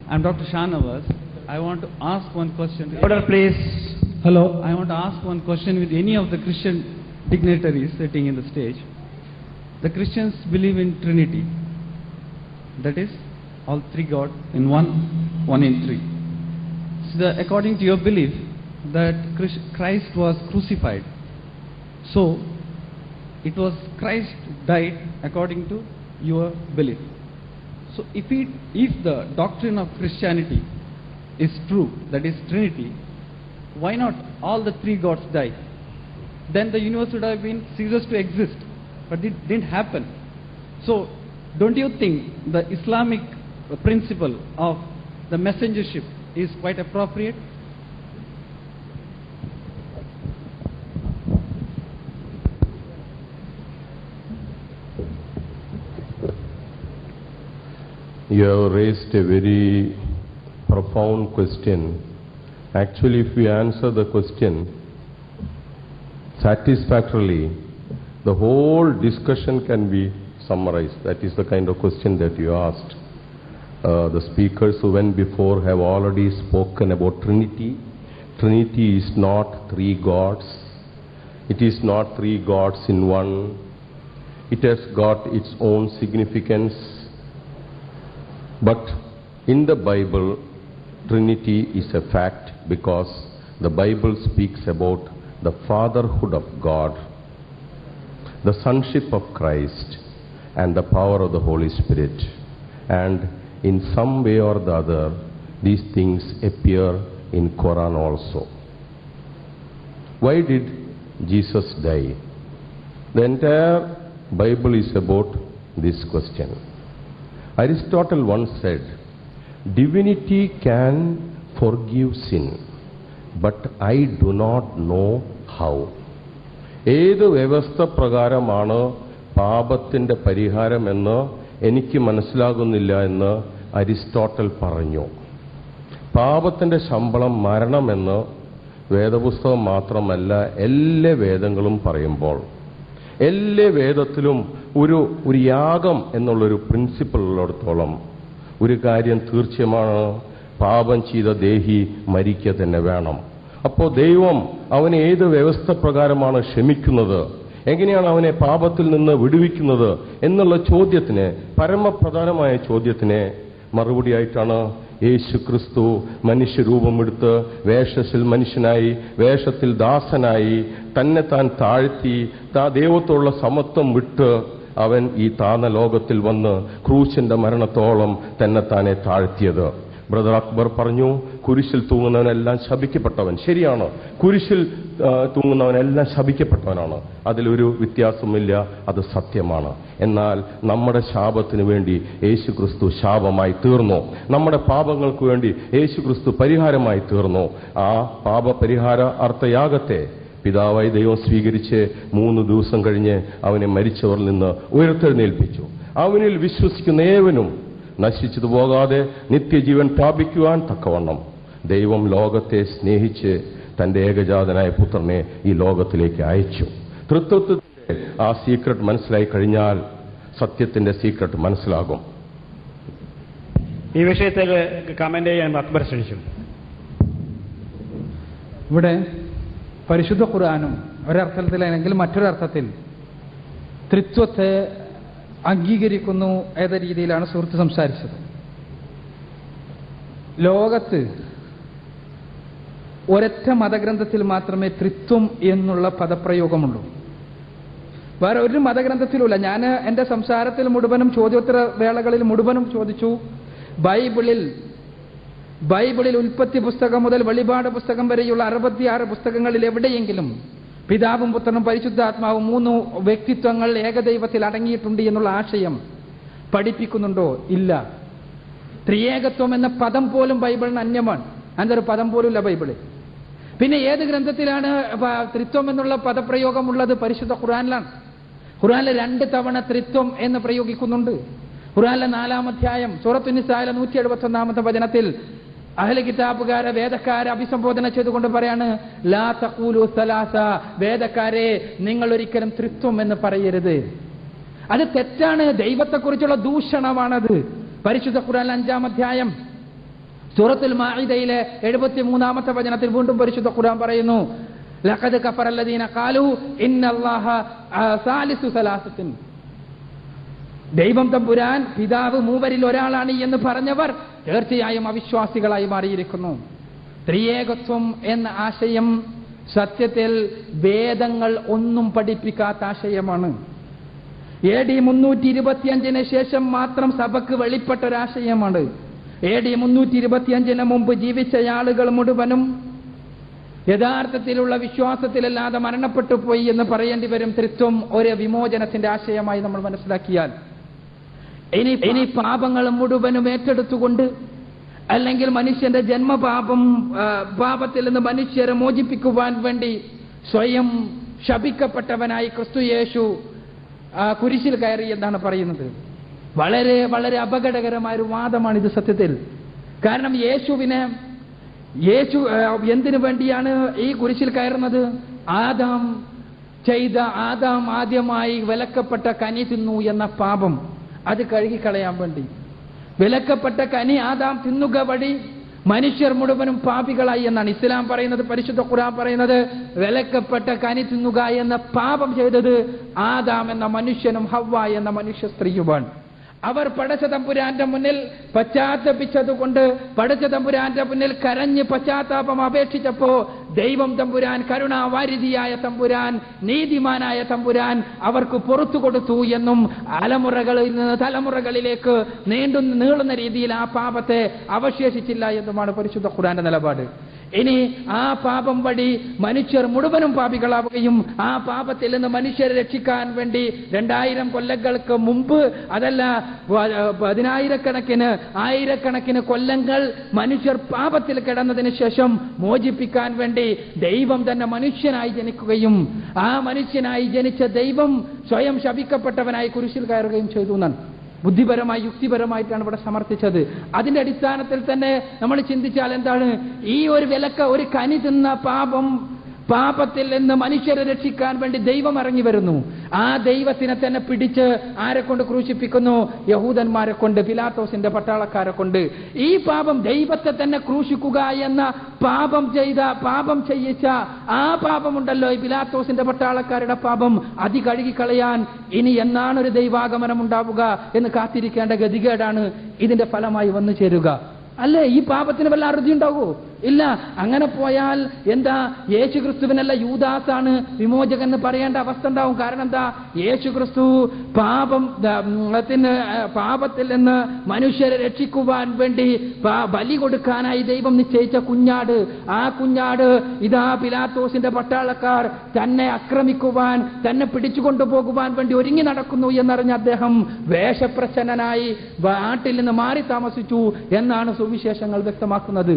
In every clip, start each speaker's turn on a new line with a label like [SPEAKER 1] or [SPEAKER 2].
[SPEAKER 1] I'm Dr. Shanavas. I want to ask one question.
[SPEAKER 2] Order, please.
[SPEAKER 1] Hello. I want to ask one question with any of the Christian dignitaries sitting in the stage. The Christians believe in Trinity. That is, all three God in one, one in three. So according to your belief, that Christ was crucified. So, it was Christ died according to your belief. So, if the doctrine of Christianity is true, that is Trinity, why not all the three gods die? Then the universe would have been ceases to exist, but it didn't happen. So, don't you think the Islamic principle of the messengership is quite appropriate?
[SPEAKER 3] You have raised a very profound question. Actually, if we answer the question satisfactorily, the whole discussion can be summarized. That is the kind of question that you asked. The speakers who went before have already spoken about Trinity. Trinity is not three gods. It is not three gods in one. It has got its own significance. But in the Bible, Trinity is a fact because the Bible speaks about the fatherhood of God, the sonship of Christ, and the power of the Holy Spirit. And in some way or the other, these things appear in Quran also. Why did Jesus die? The entire Bible is about this question. Aristotle once said, divinity can forgive sin, but I do not know how. ഏത് വ്യവസ്ഥ പ്രകാരമാണ് പാപത്തിൻ്റെ പരിഹാരമെന്ന് എനിക്ക് മനസ്സിലാകുന്നില്ല എന്ന് Aristotle പറഞ്ഞു. പാപത്തിൻ്റെ ശമ്പളം മരണമെന്ന് വേദപുസ്തകം മാത്രമല്ല എല്ലാ വേദങ്ങളും പറയുമ്പോൾ എല്ലാ വേദത്തിലും ഒരു യാഗം എന്നുള്ളൊരു പ്രിൻസിപ്പിൾ ഉള്ളിടത്തോളം ഒരു കാര്യം തീർച്ചയാണ്, പാപം ചെയ്ത ദേഹി മരിക്കുക തന്നെ വേണം. അപ്പോൾ ദൈവം അവനെ ഏത് വ്യവസ്ഥ പ്രകാരമാണ് ക്ഷമിക്കുന്നത്, എങ്ങനെയാണ് അവനെ പാപത്തിൽ നിന്ന് വിടുവിക്കുന്നത് എന്നുള്ള ചോദ്യത്തിന്, പരമപ്രധാനമായ ചോദ്യത്തിന് മറുപടിയായിട്ടാണ് യേശു ക്രിസ്തു മനുഷ്യരൂപമെടുത്ത് വേഷത്തിൽ മനുഷ്യനായി, വേഷത്തിൽ ദാസനായി, തന്നെ താൻ താഴ്ത്തി, ദൈവത്തോടുള്ള സമത്വം വിട്ട് അവൻ ഈ താഴ്ന്ന ലോകത്തിൽ വന്ന് ക്രൂശിന്റെ മരണത്തോളം തന്നെ താനെ താഴ്ത്തിയത്. ബ്രദർ അക്ബർ പറഞ്ഞു, കുരിശിൽ തൂങ്ങുന്നവനെല്ലാം ശപിക്കപ്പെട്ടവൻ. ശരിയാണ്, കുരിശിൽ തൂങ്ങുന്നവനെല്ലാം ശപിക്കപ്പെട്ടവനാണ്, അതിലൊരു വ്യത്യാസമില്ല, അത് സത്യമാണ്. എന്നാൽ നമ്മുടെ ശാപത്തിന് വേണ്ടി യേശു ക്രിസ്തു ശാപമായി തീർന്നു, നമ്മുടെ പാപങ്ങൾക്ക് വേണ്ടി യേശു ക്രിസ്തു പരിഹാരമായി തീർന്നു. ആ പാപപരിഹാര അർത്ഥയാഗത്തെ പിതാവായി ദൈവം സ്വീകരിച്ച് 3 ദിവസം കഴിഞ്ഞ് അവനെ മരിച്ചവരിൽ നിന്ന് ഉയർത്തെഴുന്നേൽപ്പിച്ചു. അവനിൽ വിശ്വസിക്കുന്ന ഏവനും നശിച്ചു പോകാതെ നിത്യജീവൻ പ്രാപിക്കുവാൻ തക്കവണ്ണം ദൈവം ലോകത്തെ സ്നേഹിച്ച് തന്റെ ഏകജാതനായ പുത്രനെ ഈ ലോകത്തിലേക്ക് അയച്ചു. തൃത്വത്തിന്റെ ആ സീക്രട്ട് മനസ്സിലായി കഴിഞ്ഞാൽ സത്യത്തിന്റെ സീക്രട്ട് മനസ്സിലാകും.
[SPEAKER 2] ഈ വിഷയത്തിൽ കമന്റ് ചെയ്യാൻ അക്ബർ ശ്രമിച്ചു.
[SPEAKER 4] ഇവിടെ പരിശുദ്ധ ഖുർആനും ഒരർത്ഥത്തിൽ അല്ലെങ്കിൽ മറ്റൊരർത്ഥത്തിൽ ത്രിത്വത്തെ അംഗീകരിക്കുന്നു ഏത രീതിയിലാണ് സുഹൃത്ത് സംസാരിച്ചത്. ലോകത്ത് ഒരൊറ്റ മതഗ്രന്ഥത്തിൽ മാത്രമേ ത്രിത്വം എന്നുള്ള പദപ്രയോഗമുള്ളൂ, വേറെ ഒരു മതഗ്രന്ഥത്തിലുമില്ല. ഞാൻ എൻ്റെ സംസാരത്തിൽ മുഴുവനും ചോദ്യോത്തര വേളകളിൽ മുഴുവനും ചോദിച്ചു, ബൈബിളിൽ ഉൽപ്പത്തി പുസ്തകം മുതൽ വെളിപാട് പുസ്തകം വരെയുള്ള 66 പുസ്തകങ്ങളിൽ എവിടെയെങ്കിലും പിതാവും പുത്രനും പരിശുദ്ധാത്മാവും 3 വ്യക്തിത്വങ്ങൾ ഏകദൈവത്തിൽ അടങ്ങിയിട്ടുണ്ട് എന്നുള്ള ആശയം പഠിപ്പിക്കുന്നുണ്ടോ? ഇല്ല. ത്രിയേകത്വം എന്ന പദം പോലും ബൈബിളിന് അന്യമാണ്, അങ്ങനൊരു പദം പോലും ഇല്ല ബൈബിളിൽ. പിന്നെ ഏത് ഗ്രന്ഥത്തിലാണ് ത്രിത്വം എന്നുള്ള പദപ്രയോഗമുള്ളത്? പരിശുദ്ധ ഖുർആനിലാണ്. ഖുർആനിൽ 2 തവണ ത്രിത്വം എന്ന് പ്രയോഗിക്കുന്നുണ്ട്. ഖുർആനിലെ 4-ാം അധ്യായം സൂറത്തുൻ നിസായിലെ 171-ാമത്തെ വചനത്തിൽ അഹ്ല കിതാബുകാരെ, വേദക്കാരെ അഭിസംബോധന ചെയ്തുകൊണ്ട് പറയാണ്, ലാ തഖൂലു സലാസ, വേദക്കാരെ നിങ്ങൾ ഒരിക്കലും ത്രിത്വം എന്ന് പറയരുത്. അത് തെറ്റാണ്, ദൈവത്തെക്കുറിച്ചുള്ള ദൂഷണമാണത്. പരിശുദ്ധ ഖുർആനിലെ 5-ാം അധ്യായം സൂറത്തുൽ മാഇദയിലെ 73-ാമത്തെ വചനത്തിൽ വീണ്ടും പരിശുദ്ധ ഖുർആൻ പറയുന്നു, ലഖദ് കഫറല്ലദീന ഖാലൂ ഇന്നല്ലാഹ സാലിസു സലാസത്തിൻ. ദൈവം തമ്പുരാൻ പിതാവ് മൂവരിൽ ഒരാളാണ് എന്ന് പറഞ്ഞവർ തീർച്ചയായും അവിശ്വാസികളായി മാറിയിരിക്കുന്നു. ത്രിയേകത്വം എന്ന ആശയം സത്യത്തിൽ വേദങ്ങൾ ഒന്നും പഠിപ്പിക്കാത്ത ആശയമാണ്. AD 325 ശേഷം മാത്രം സഭയ്ക്ക് വെളിപ്പെട്ട ഒരാശയമാണ്. AD 325 മുമ്പ് ജീവിച്ച ആളുകൾ മുഴുവനും യഥാർത്ഥത്തിലുള്ള വിശ്വാസത്തിലല്ലാതെ മരണപ്പെട്ടു പോയി എന്ന് പറയേണ്ടി വരും. ത്രിത്വം ഒരു വിമോചനത്തിന്റെ ആശയമായി നമ്മൾ മനസ്സിലാക്കിയാൽ, ഇനി പാപങ്ങൾ മുഴുവനും ഏറ്റെടുത്തുകൊണ്ട്, അല്ലെങ്കിൽ മനുഷ്യന്റെ പാപത്തിൽ നിന്ന് മനുഷ്യരെ മോചിപ്പിക്കുവാൻ വേണ്ടി സ്വയം ശപിക്കപ്പെട്ടവനായി ക്രിസ്തു യേശു കുരിശിൽ കയറി എന്നാണ് പറയുന്നത്. വളരെ വളരെ അപകടകരമായ ഒരു വാദമാണിത് സത്യത്തിൽ. കാരണം യേശു എന്തിനു വേണ്ടിയാണ് ഈ കുരിശിൽ കയറുന്നത്? ആദാം ആദ്യമായി വിലക്കപ്പെട്ട കനി തിന്നു എന്ന പാപം അത് കഴുകിക്കളയാൻ വേണ്ടി. വിലക്കപ്പെട്ട കനി ആദാം തിന്നുക വഴി മനുഷ്യർ മുഴുവനും പാപികളായി എന്നാണ് ഇസ്ലാം പറയുന്നത്. പരിശുദ്ധ ഖുർആൻ പറയുന്നത് വിലക്കപ്പെട്ട കനി തിന്നുക എന്ന പാപം ചെയ്തത് ആദാം എന്ന മനുഷ്യനും ഹവ്വ എന്ന മനുഷ്യ സ്ത്രീയുമാണ്. അവർ പടച്ച തമ്പുരാന്റെ മുന്നിൽ പശ്ചാത്തപിച്ചതുകൊണ്ട്, പടച്ച തമ്പുരാന്റെ മുന്നിൽ കരഞ്ഞ് പശ്ചാത്താപം അപേക്ഷിച്ചപ്പോ ദൈവം തമ്പുരാൻ, കരുണാവാരിധിയായ തമ്പുരാൻ, നീതിമാനായ തമ്പുരാൻ അവർക്ക് പുറത്തു കൊടുത്തു എന്നും തലമുറകളിൽ നിന്ന് തലമുറകളിലേക്ക് നീളുന്ന രീതിയിൽ ആ പാപത്തെ അവശേഷിച്ചില്ല എന്നുമാണ് പരിശുദ്ധ ഖുർആന്റെ നിലപാട്. ഇനി ആ പാപം വഴി മനുഷ്യർ മുഴുവനും പാപികളാവുകയും ആ പാപത്തിൽ നിന്ന് മനുഷ്യരെ രക്ഷിക്കാൻ വേണ്ടി 2000 കൊല്ലങ്ങൾക്ക് മുമ്പ്, അതല്ല 10,000-കണക്കിന് കൊല്ലങ്ങൾ മനുഷ്യർ പാപത്തിൽ കിടന്നതിന് ശേഷം മോചിപ്പിക്കാൻ വേണ്ടി ദൈവം തന്നെ മനുഷ്യനായി ജനിക്കുകയും ആ മനുഷ്യനായി ജനിച്ച ദൈവം സ്വയം ശപിക്കപ്പെട്ടവനായി കുരിശിൽ കയറുകയും ചെയ്തു എന്നാണ് ബുദ്ധിപരമായി യുക്തിപരമായിട്ടാണ് ഇവിടെ സമർത്ഥിച്ചത്. അതിന്റെ അടിസ്ഥാനത്തിൽ തന്നെ നമ്മൾ ചിന്തിച്ചാൽ എന്താണ്, ഈ ഒരു കനി തിന്ന പാപത്തിൽ നിന്ന് മനുഷ്യരെ രക്ഷിക്കാൻ വേണ്ടി ദൈവം ഇറങ്ങി വരുന്നു. ആ ദൈവത്തിനെ തന്നെ പിടിച്ച് ആരെ കൊണ്ട് ക്രൂശിപ്പിക്കുന്നു? യഹൂദന്മാരെ കൊണ്ട്, പിലാത്തോസിന്റെ പട്ടാളക്കാരെ കൊണ്ട്. ഈ പാപം, ദൈവത്തെ തന്നെ ക്രൂശിക്കുക എന്ന പാപം ചെയ്യിച്ച ആ പാപമുണ്ടല്ലോ, ഈ പിലാത്തോസിന്റെ പട്ടാളക്കാരുടെ പാപം, അത് കഴുകിക്കളയാൻ ഇനി എന്നാണ് ഒരു ദൈവാഗമനം ഉണ്ടാവുക എന്ന് കാത്തിരിക്കേണ്ട ഗതികേടാണ് ഇതിന്റെ ഫലമായി വന്നു ചേരുക. അല്ലേ? ഈ പാപത്തിന് വല്ല അറുതി ഉണ്ടാവോ? ഇല്ല. അങ്ങനെ പോയാൽ എന്താ, യേശു ക്രിസ്തുവിനല്ല യൂദാസാണ് വിമോചകൻ എന്ന് പറയേണ്ട അവസ്ഥ ഉണ്ടാവും. കാരണം എന്താ, യേശു ക്രിസ്തു പാപത്തിൽ നിന്ന് മനുഷ്യരെ രക്ഷിക്കുവാൻ വേണ്ടി ബലി കൊടുക്കാനായി ദൈവം നിശ്ചയിച്ച കുഞ്ഞാട്, ആ കുഞ്ഞാട് ഇതാ പിലാത്തോസിന്റെ പട്ടാളക്കാർ തന്നെ ആക്രമിക്കുവാൻ, തന്നെ പിടിച്ചുകൊണ്ടുപോകുവാൻ വേണ്ടി ഒരുങ്ങി നടക്കുന്നു എന്നറിഞ്ഞ അദ്ദേഹം വേഷപ്രച്ഛന്നനായി നാട്ടിൽ നിന്ന് മാറി താമസിച്ചു എന്നാണ് സുവിശേഷങ്ങൾ വ്യക്തമാക്കുന്നത്.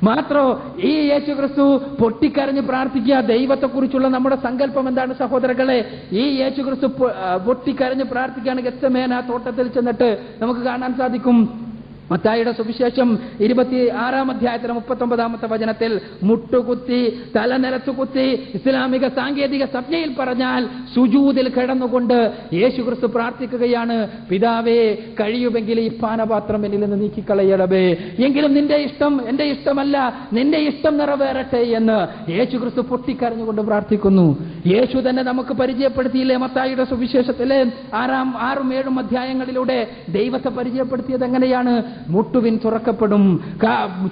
[SPEAKER 4] മാത്രോ ഈ യേശു ക്രിസ്തു പൊട്ടിക്കരഞ്ഞ് പ്രാർത്ഥിക്കുക. ദൈവത്തെക്കുറിച്ചുള്ള നമ്മുടെ സങ്കല്പം എന്താണ് സഹോദരങ്ങളെ? ഈ യേശു ക്രിസ്തു പൊട്ടിക്കരഞ്ഞ് പ്രാർത്ഥിക്കുകയാണ്. ഗെത്സമേന തോട്ടത്തിൽ ചെന്നിട്ട് നമുക്ക് കാണാൻ സാധിക്കും. മത്തായിയുടെ സുവിശേഷം 26-ാം അധ്യായത്തിലെ 39-ാമത്തെ വചനത്തിൽ മുട്ടുകുത്തി, തല നിലത്തുകുത്തി, ഇസ്ലാമിക സാങ്കേതിക സംജ്ഞയിൽ പറഞ്ഞാൽ സുജൂദിൽ കിടന്നുകൊണ്ട് യേശു ക്രിസ്തു പ്രാർത്ഥിക്കുകയാണ്, പിതാവേ കഴിയുമെങ്കിൽ ഈ പാനപാത്രം എന്നിൽ നിന്ന് നീക്കിക്കളയണമേ, എങ്കിലും നിന്റെ ഇഷ്ടം എന്റെ ഇഷ്ടമല്ല, നിന്റെ ഇഷ്ടം നിറവേറട്ടെ എന്ന് യേശു ക്രിസ്തു പൊട്ടിക്കരഞ്ഞുകൊണ്ട് പ്രാർത്ഥിക്കുന്നു. യേശു തന്നെ നമുക്ക് പരിചയപ്പെടുത്തിയില്ലേ മത്തായിയുടെ സുവിശേഷത്തിലെ 6-ഉം 7-ഉം അധ്യായങ്ങളിലൂടെ ദൈവത്തെ പരിചയപ്പെടുത്തിയത് എങ്ങനെയാണ്? മുട്ടുവിൻ തുറക്കപ്പെടും,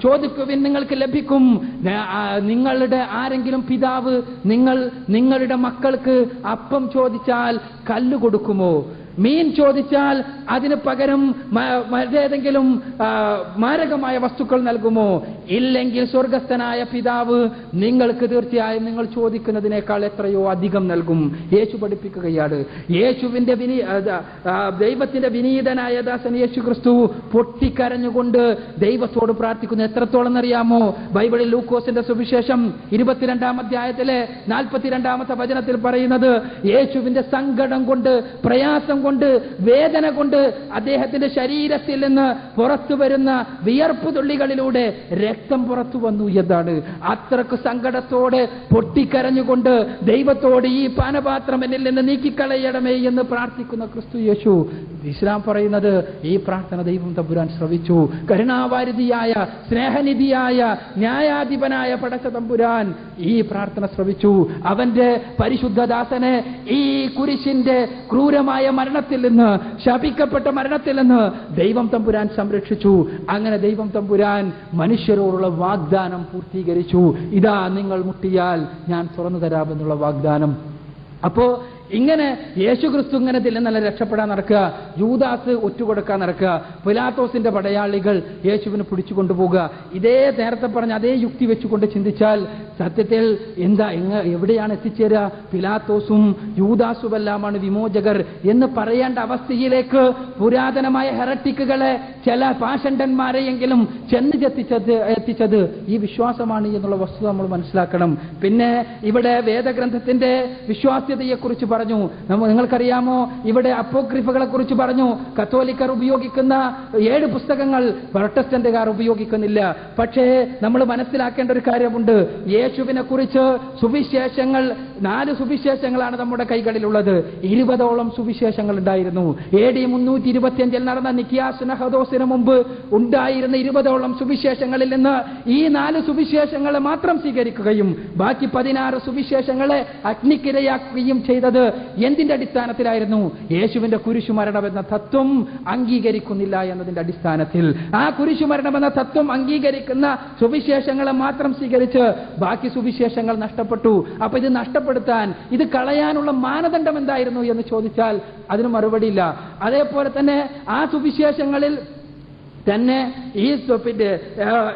[SPEAKER 4] ചോദിക്കുവിൻ നിങ്ങൾക്ക് ലഭിക്കും. നിങ്ങളുടെ ആരെങ്കിലും പിതാവ് നിങ്ങളുടെ മക്കൾക്ക് അപ്പം ചോദിച്ചാൽ കല്ല് കൊടുക്കുമോ? മീൻ ചോദിച്ചാൽ അതിന് പകരം മറ്റേതെങ്കിലും മാരകമായ വസ്തുക്കൾ നൽകുമോ? ഇല്ലെങ്കിൽ സ്വർഗസ്ഥനായ പിതാവ് നിങ്ങൾക്ക് തീർച്ചയായും നിങ്ങൾ ചോദിക്കുന്നതിനേക്കാൾ എത്രയോ അധികം നൽകും. യേശു പഠിപ്പിക്കുകയാണ്. ദൈവത്തിന്റെ വിനീതനായ ദാസൻ യേശു ക്രിസ്തു പൊട്ടിക്കരഞ്ഞുകൊണ്ട് ദൈവത്തോട് പ്രാർത്ഥിക്കുന്നു. എത്രത്തോളം എന്നറിയാമോ? ബൈബിളിൽ ലൂക്കോസിന്റെ സുവിശേഷം 22-ാം അധ്യായത്തിലെ 42-ാമത്തെ വചനത്തിൽ പറയുന്നത്, യേശുവിന്റെ സങ്കടം കൊണ്ട്, പ്രയാസം കൊണ്ട്, വേദന കൊണ്ട് അദ്ദേഹത്തിന്റെ ശരീരത്തിൽ നിന്ന് പുറത്തു വരുന്ന വിയർപ്പ് തുള്ളികളിലൂടെ രക്തം പുറത്തു വന്നു എന്നാണ്. അത്രക്ക് സങ്കടത്തോടെ പൊട്ടിക്കരഞ്ഞുകൊണ്ട് ദൈവത്തോട് ഈ പാനപാത്രം എന്നിൽ നിന്ന് നീക്കിക്കളയണമേ എന്ന് പ്രാർത്ഥിക്കുന്ന ക്രിസ്തു യേശു ഇസ്ലാം പറയുന്നത് ഈ പ്രാർത്ഥന ദൈവം തമ്പുരാൻ ശ്രവിച്ചു. കരുണാവാരിധിയായ സ്നേഹനിധിയായ ന്യായാധിപനായ പടച്ച തമ്പുരാൻ ഈ പ്രാർത്ഥന ശ്രവിച്ചു. അവന്റെ പരിശുദ്ധദാസനെ ഈ കുരിശിന്റെ ക്രൂരമായ മരണത്തിൽ നിന്ന്, ശപിക്കപ്പെട്ട മരണത്തിൽ നിന്ന് ദൈവം തമ്പുരാൻ സംരക്ഷിച്ചു. അങ്ങനെ ദൈവം തമ്പുരാൻ മനുഷ്യരോടുള്ള വാഗ്ദാനം പൂർത്തീകരിച്ചു. ഇതാ നിങ്ങൾ മുട്ടിയാൽ ഞാൻ തുറന്നു തരാമെന്നുള്ള വാഗ്ദാനം. അപ്പോ ഇങ്ങനെ യേശുക്രിസ്തു ഇങ്ങനെ നല്ല രക്ഷപ്പെടാൻ നടക്കുക, യൂദാസ് ഒറ്റുകൊടുക്കാൻ നടക്കുക, പിലാത്തോസിന്റെ പടയാളികൾ യേശുവിനെ പിടിച്ചു കൊണ്ടുപോകുക. ഇതേ നേരത്തെ പറഞ്ഞ അതേ യുക്തി വെച്ചുകൊണ്ട് ചിന്തിച്ചാൽ സത്യത്തിൽ എവിടെയാണ് എത്തിച്ചേരുക? പിലാത്തോസും യൂദാസുമെല്ലാമാണ് വിമോചകർ എന്ന് പറയേണ്ട അവസ്ഥയിലേക്ക് പുരാതനമായ ഹെററ്റിക്കുകളെ, ചില പാഷണ്ഡന്മാരെയെങ്കിലും എത്തിച്ചത് ഈ വിശ്വാസമാണ് എന്നുള്ള വസ്തുത നമ്മൾ മനസ്സിലാക്കണം. പിന്നെ ഇവിടെ വേദഗ്രന്ഥത്തിന്റെ വിശ്വാസ്യതയെക്കുറിച്ച് പറഞ്ഞു. നിങ്ങൾക്കറിയാമോ, ഇവിടെ അപ്പോക്രിഫകളെ കുറിച്ച് പറഞ്ഞു. കത്തോലിക്കർ ഉപയോഗിക്കുന്ന 7 പുസ്തകങ്ങൾ പ്രൊട്ടസ്റ്റന്റുകാർ ഉപയോഗിക്കുന്നില്ല. പക്ഷേ നമ്മൾ മനസ്സിലാക്കേണ്ട ഒരു കാര്യമുണ്ട്. യേശുവിനെ കുറിച്ച് സുവിശേഷങ്ങൾ 4 സുവിശേഷങ്ങളാണ് നമ്മുടെ കൈകളിലുള്ളത്. 20ഓളം സുവിശേഷങ്ങൾ ഉണ്ടായിരുന്നു. AD 325 നടന്ന നിക്കിയ സുനഹദോസിന് മുമ്പ് ഉണ്ടായിരുന്ന 20ഓളം സുവിശേഷങ്ങളിൽ നിന്ന് ഈ 4 സുവിശേഷങ്ങളെ മാത്രം സ്വീകരിക്കുകയും ബാക്കി 16 സുവിശേഷങ്ങളെ അഗ്നിക്കിരയാക്കുകയും ചെയ്തത് എന്തിന്റെ അടിസ്ഥാനത്തിലായിരുന്നു? യേശുവിന്റെ കുരിശുമരണം എന്ന തത്വം അംഗീകരിക്കുന്നില്ല എന്നതിന്റെ അടിസ്ഥാനത്തിൽ. ആ കുരിശുമരണം എന്ന തത്വം അംഗീകരിക്കുന്ന സുവിശേഷങ്ങളെ മാത്രം സ്വീകരിച്ച് ബാക്കി സുവിശേഷങ്ങൾ നഷ്ടപ്പെട്ടു. അപ്പൊ ഇത് നഷ്ടപ്പെടുത്താൻ, ഇത് കളയാനുള്ള മാനദണ്ഡം എന്തായിരുന്നു എന്ന് ചോദിച്ചാൽ അതിന് മറുപടിയില്ല. അതേപോലെ തന്നെ ആ സുവിശേഷങ്ങളിൽ തന്നെ ഈ